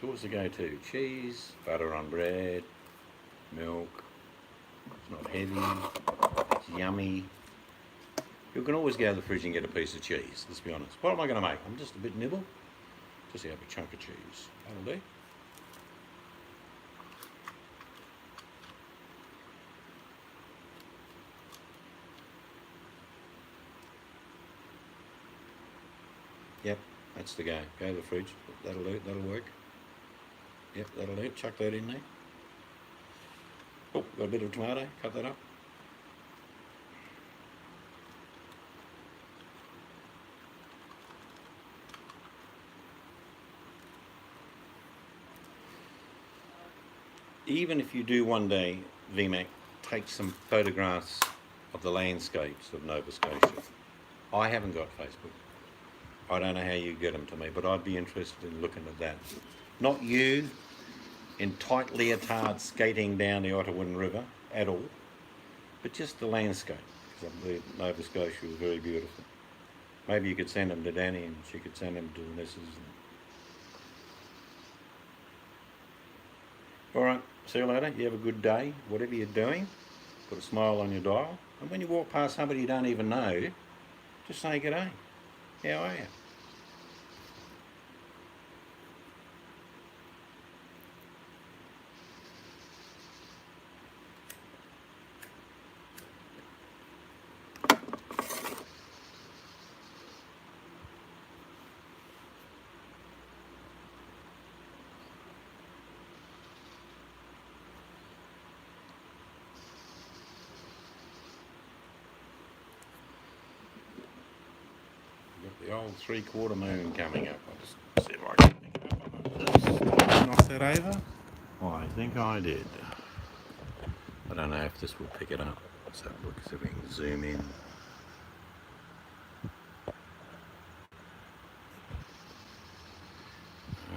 So what's the go-to? Cheese, butter on bread, milk. It's not heavy. It's yummy. You can always go to the fridge and get a piece of cheese, let's be honest. What am I going to make? I'm just a bit nibble. Just have a chunk of cheese. That'll do. Yep, that's the go. Go to the fridge. That'll do. That'll work. Yep, that'll do. Chuck that in there. Oh, got a bit of tomato. Cut that up. Even if you do one day, VMAC, take some photographs of the landscapes of Nova Scotia. I haven't got Facebook. I don't know how you get them to me, but I'd be interested in looking at that. Not you in tight leotards skating down the Ottawa River at all, but just the landscape, because I believe Nova Scotia was very beautiful. Maybe you could send them to Danny and she could send them to the missus. All right, see you later. You have a good day, whatever you're doing. Put a smile on your dial. And when you walk past somebody you don't even know, just say g'day. How are you? The old 3/4 moon coming up. I'll just see if I can pick it up on this. Knock that over? Oh, I think I did. I don't know if this will pick it up. Let's have a look, see if we can zoom in.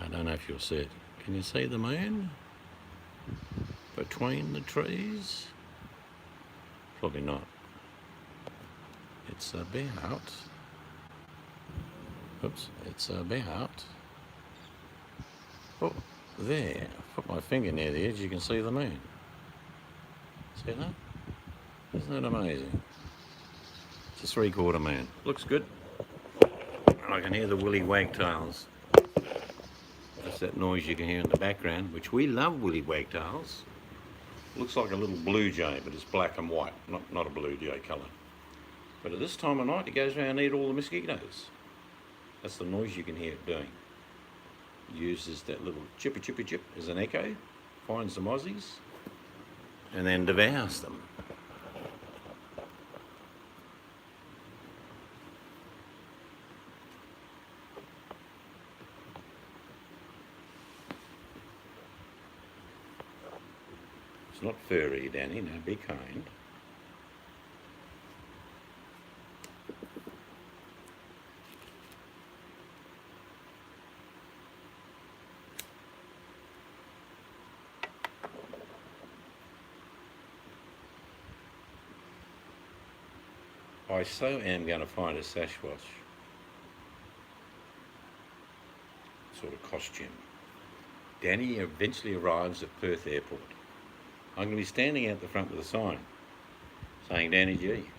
I don't know if you'll see it. Can you see the moon between the trees? Probably not. It's about... Oops, it's about... Oh, there. I put my finger near the edge, you can see the moon. See that? Isn't that amazing? It's a 3/4 moon. Looks good. And I can hear the woolly wagtails. That's that noise you can hear in the background, which we love woolly wagtails. Looks like a little blue jay, but it's black and white, not a blue jay colour. But at this time of night, it goes around and eats all the mosquitoes. That's the noise you can hear it doing. It uses that little chippy chippy chip as an echo, finds some Aussies, and then devours them. It's not furry, Danny, now be kind. I so am going to find a Sasquatch sort of costume. Danny eventually arrives at Perth Airport. I'm going to be standing out the front with a sign saying Danny G.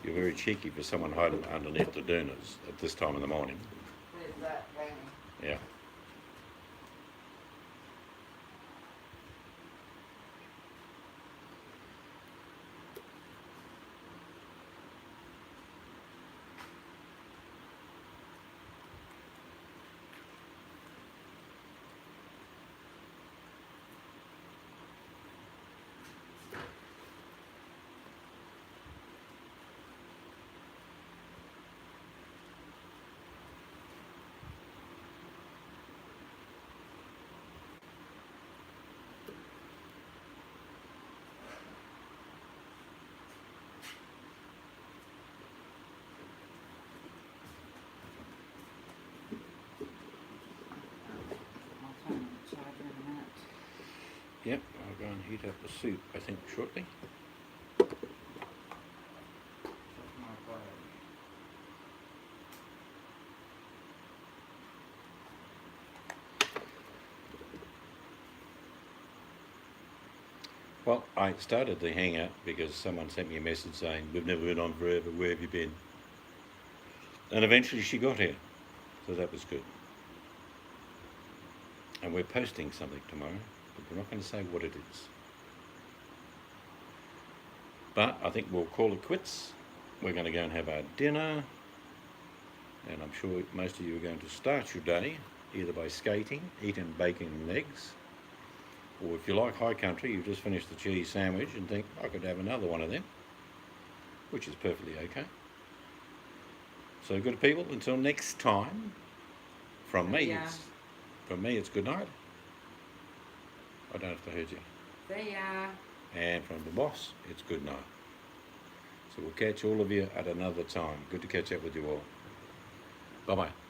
You're very cheeky for someone hiding underneath the dunas at this time of the morning. Where's that, Danny? Yeah. I'll find the charger in a minute. Yep, I've go and heat up the soup, I think, shortly. That's my priority. Well, I started the hangout because someone sent me a message saying, we've never been on forever, where have you been? And eventually she got here, so that was good. And we're posting something tomorrow, but we're not going to say what it is. But I think we'll call it quits. We're going to go and have our dinner, and I'm sure most of you are going to start your day either by skating, eating bacon and eggs, or if you like high country, you've just finished the cheese sandwich and think, I could have another one of them, which is perfectly okay. So good people, until next time, from me, Yeah. it's good night. I don't know if I heard you. See ya. And from the boss, it's good night. So we'll catch all of you at another time. Good to catch up with you all. Bye-bye.